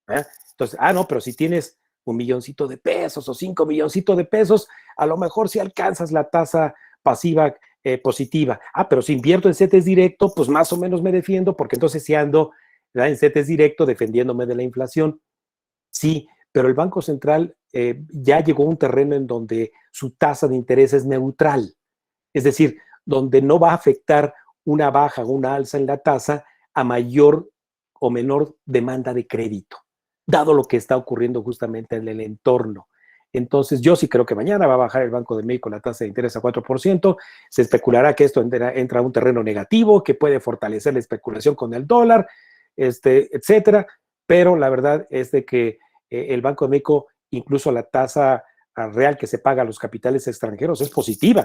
Entonces, no, pero si tienes 1 milloncito de pesos o 5 milloncitos de pesos, a lo mejor si alcanzas la tasa pasiva positiva. Pero si invierto en CETES directo, pues más o menos me defiendo, porque entonces si ando, ¿verdad?, en CETES directo defendiéndome de la inflación. Sí, pero el Banco Central ya llegó a un terreno en donde su tasa de interés es neutral. Es decir, donde no va a afectar una baja o una alza en la tasa a mayor o menor demanda de crédito, dado lo que está ocurriendo justamente en el entorno. Entonces, yo sí creo que mañana va a bajar el Banco de México la tasa de interés a 4%. Se especulará que esto entra a un terreno negativo, que puede fortalecer la especulación con el dólar, etcétera. Pero la verdad es de que el Banco de México, incluso la tasa real que se paga a los capitales extranjeros es positiva.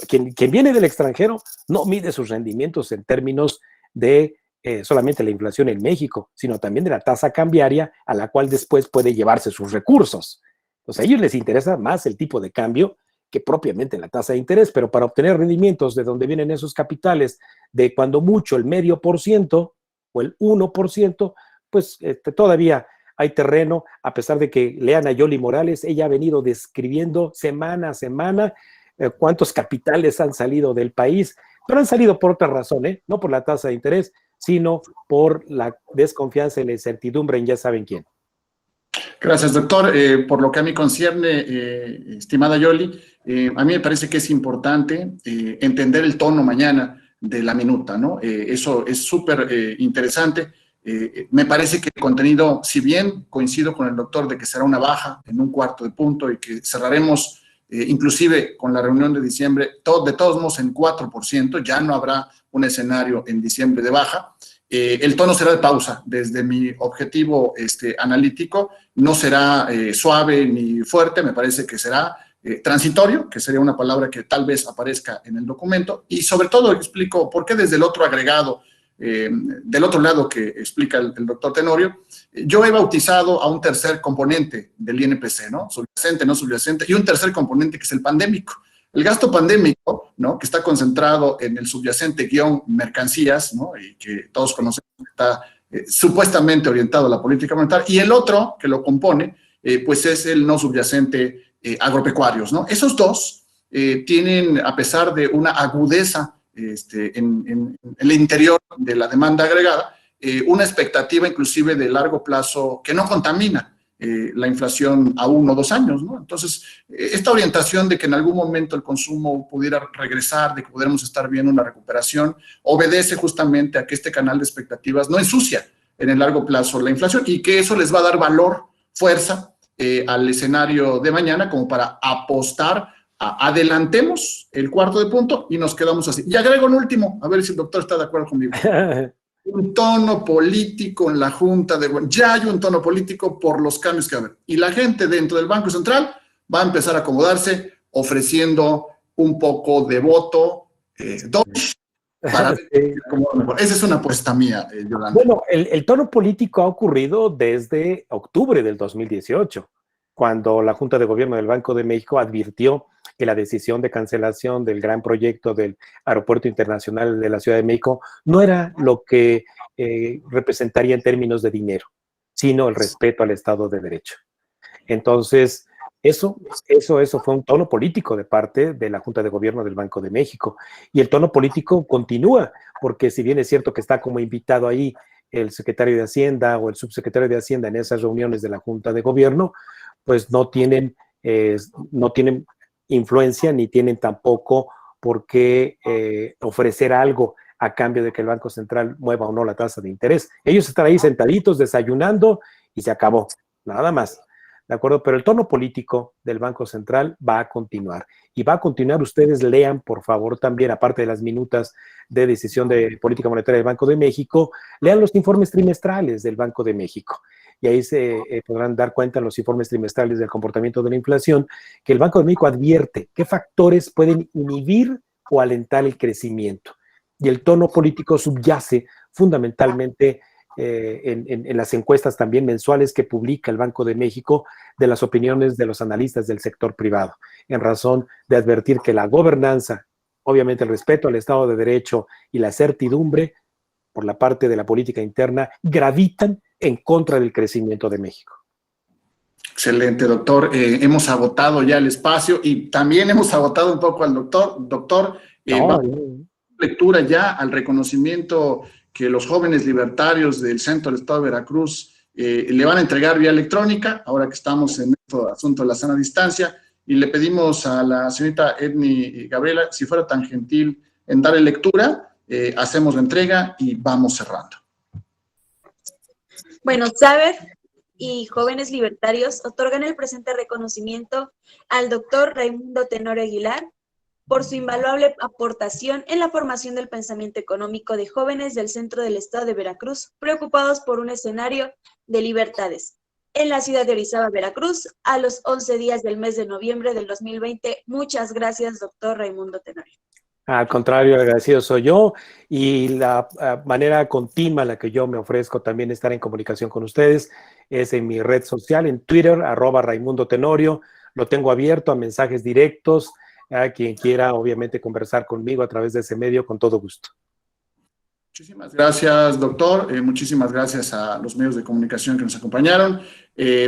Quien viene del extranjero no mide sus rendimientos en términos de solamente la inflación en México, sino también de la tasa cambiaria a la cual después puede llevarse sus recursos. Entonces a ellos les interesa más el tipo de cambio que propiamente la tasa de interés, pero para obtener rendimientos de donde vienen esos capitales, de cuando mucho el 0,5% o el 1%, pues todavía hay terreno, a pesar de que lean a Yoli Morales, ella ha venido describiendo semana a semana cuántos capitales han salido del país, pero han salido por otra razón, no por la tasa de interés, sino por la desconfianza y la incertidumbre en ya saben quién. Gracias, doctor. Por lo que a mí concierne, estimada Yoli, a mí me parece que es importante entender el tono mañana de la minuta, ¿no? Eso es súper interesante. Me parece que el contenido, si bien coincido con el doctor de que será una baja en 1/4 de punto y que cerraremos inclusive con la reunión de diciembre, de todos modos en 4%, ya no habrá un escenario en diciembre de baja. El tono será de pausa. Desde mi objetivo analítico, no será suave ni fuerte, me parece que será transitorio, que sería una palabra que tal vez aparezca en el documento, y sobre todo explico por qué desde el otro agregado, del otro lado que explica el doctor Tenorio, yo he bautizado a un tercer componente del INPC, ¿no? Subyacente, no subyacente, y un tercer componente que es el pandémico. El gasto pandémico, ¿no?, que está concentrado en el subyacente guión mercancías, ¿no?, y que todos conocemos que está supuestamente orientado a la política monetaria, y el otro que lo compone, pues es el no subyacente agropecuarios, ¿no? Esos dos tienen, a pesar de una agudeza en el interior de la demanda agregada, una expectativa inclusive de largo plazo que no contamina la inflación a 1 o 2 años, ¿no? Entonces, esta orientación de que en algún momento el consumo pudiera regresar, de que pudiéramos estar viendo una recuperación, obedece justamente a que este canal de expectativas no ensucia en el largo plazo la inflación y que eso les va a dar valor, fuerza al escenario de mañana como para apostar a adelantemos el 1/4 de punto y nos quedamos así. Y agrego un último, a ver si el doctor está de acuerdo conmigo. Un tono político en la Junta de Gobierno. Ya hay un tono político por los cambios que va a haber. Y la gente dentro del Banco Central va a empezar a acomodarse ofreciendo un poco de voto para ver cómo mejor. Esa es una apuesta mía, Yolanda. Bueno, el tono político ha ocurrido desde octubre del 2018, cuando la Junta de Gobierno del Banco de México advirtió que la decisión de cancelación del gran proyecto del Aeropuerto Internacional de la Ciudad de México no era lo que representaría en términos de dinero, sino el respeto al Estado de Derecho. Entonces, eso fue un tono político de parte de la Junta de Gobierno del Banco de México. Y el tono político continúa, porque si bien es cierto que está como invitado ahí el secretario de Hacienda o el subsecretario de Hacienda en esas reuniones de la Junta de Gobierno, pues no tienen influencia ni tienen tampoco por qué ofrecer algo a cambio de que el Banco Central mueva o no la tasa de interés. Ellos están ahí sentaditos, desayunando y se acabó, nada más. ¿De acuerdo? Pero el tono político del Banco Central va a continuar. Y va a continuar, ustedes lean, por favor, también, aparte de las minutas de decisión de política monetaria del Banco de México, lean los informes trimestrales del Banco de México. Y ahí se podrán dar cuenta en los informes trimestrales del comportamiento de la inflación, que el Banco de México advierte qué factores pueden inhibir o alentar el crecimiento. Y el tono político subyace fundamentalmente en las encuestas también mensuales que publica el Banco de México de las opiniones de los analistas del sector privado, en razón de advertir que la gobernanza, obviamente el respeto al Estado de Derecho y la certidumbre por la parte de la política interna gravitan en contra del crecimiento de México. Excelente, doctor. Hemos agotado ya el espacio y también hemos agotado un poco al doctor. Doctor, lectura ya al reconocimiento que los jóvenes libertarios del centro del estado de Veracruz le van a entregar vía electrónica, ahora que estamos en este asunto de la sana distancia, y le pedimos a la señorita Edny Gabriela, si fuera tan gentil en darle lectura, hacemos la entrega y vamos cerrando. Bueno, Saber y Jóvenes Libertarios otorgan el presente reconocimiento al doctor Raimundo Tenorio Aguilar por su invaluable aportación en la formación del pensamiento económico de jóvenes del centro del estado de Veracruz, preocupados por un escenario de libertades. En la ciudad de Orizaba, Veracruz, a los 11 días del mes de noviembre del 2020. Muchas gracias, doctor Raimundo Tenorio. Al contrario, agradecido soy yo, y la manera continua en la que yo me ofrezco también estar en comunicación con ustedes es en mi red social, en Twitter, @RaimundoTenorio. Lo tengo abierto a mensajes directos, a quien quiera obviamente conversar conmigo a través de ese medio, con todo gusto. Muchísimas gracias, doctor. Muchísimas gracias a los medios de comunicación que nos acompañaron.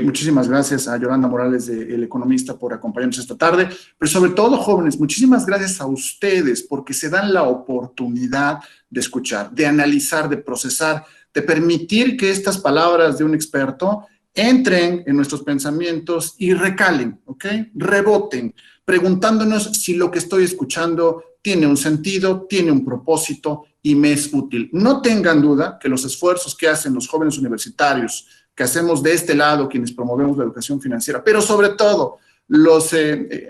Muchísimas gracias a Yolanda Morales, de El Economista, por acompañarnos esta tarde. Pero sobre todo, jóvenes, muchísimas gracias a ustedes porque se dan la oportunidad de escuchar, de analizar, de procesar, de permitir que estas palabras de un experto entren en nuestros pensamientos y recalen, ¿ok? Reboten, preguntándonos si lo que estoy escuchando tiene un sentido, tiene un propósito y me es útil. No tengan duda que los esfuerzos que hacen los jóvenes universitarios, que hacemos de este lado quienes promovemos la educación financiera, pero sobre todo los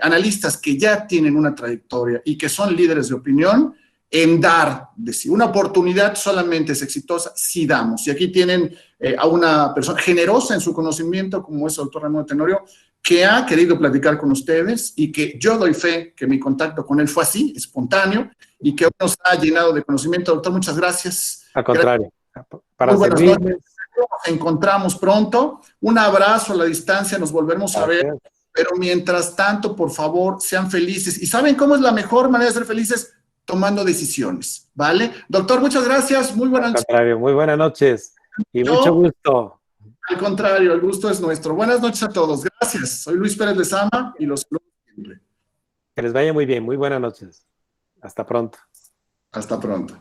analistas que ya tienen una trayectoria y que son líderes de opinión, en dar de sí. Una oportunidad solamente es exitosa si damos. Y aquí tienen a una persona generosa en su conocimiento, como es el doctor Raimundo Tenorio, que ha querido platicar con ustedes y que yo doy fe que mi contacto con él fue así, espontáneo, y que hoy nos ha llenado de conocimiento. Doctor, muchas gracias. Al contrario, para Muy buenas servirles. noches. Nos encontramos pronto. Un abrazo a la distancia, nos volvemos a ver. Pero mientras tanto, por favor, sean felices. ¿Y saben cómo es la mejor manera de ser felices? Tomando decisiones, ¿vale? Doctor, muchas gracias. Muy buenas noches. Al contrario, muy buenas noches y mucho gusto. Al contrario, el gusto es nuestro. Buenas noches a todos. Gracias. Soy Luis Pérez Lezama y los saludo siempre. Que les vaya muy bien. Muy buenas noches. Hasta pronto. Hasta pronto.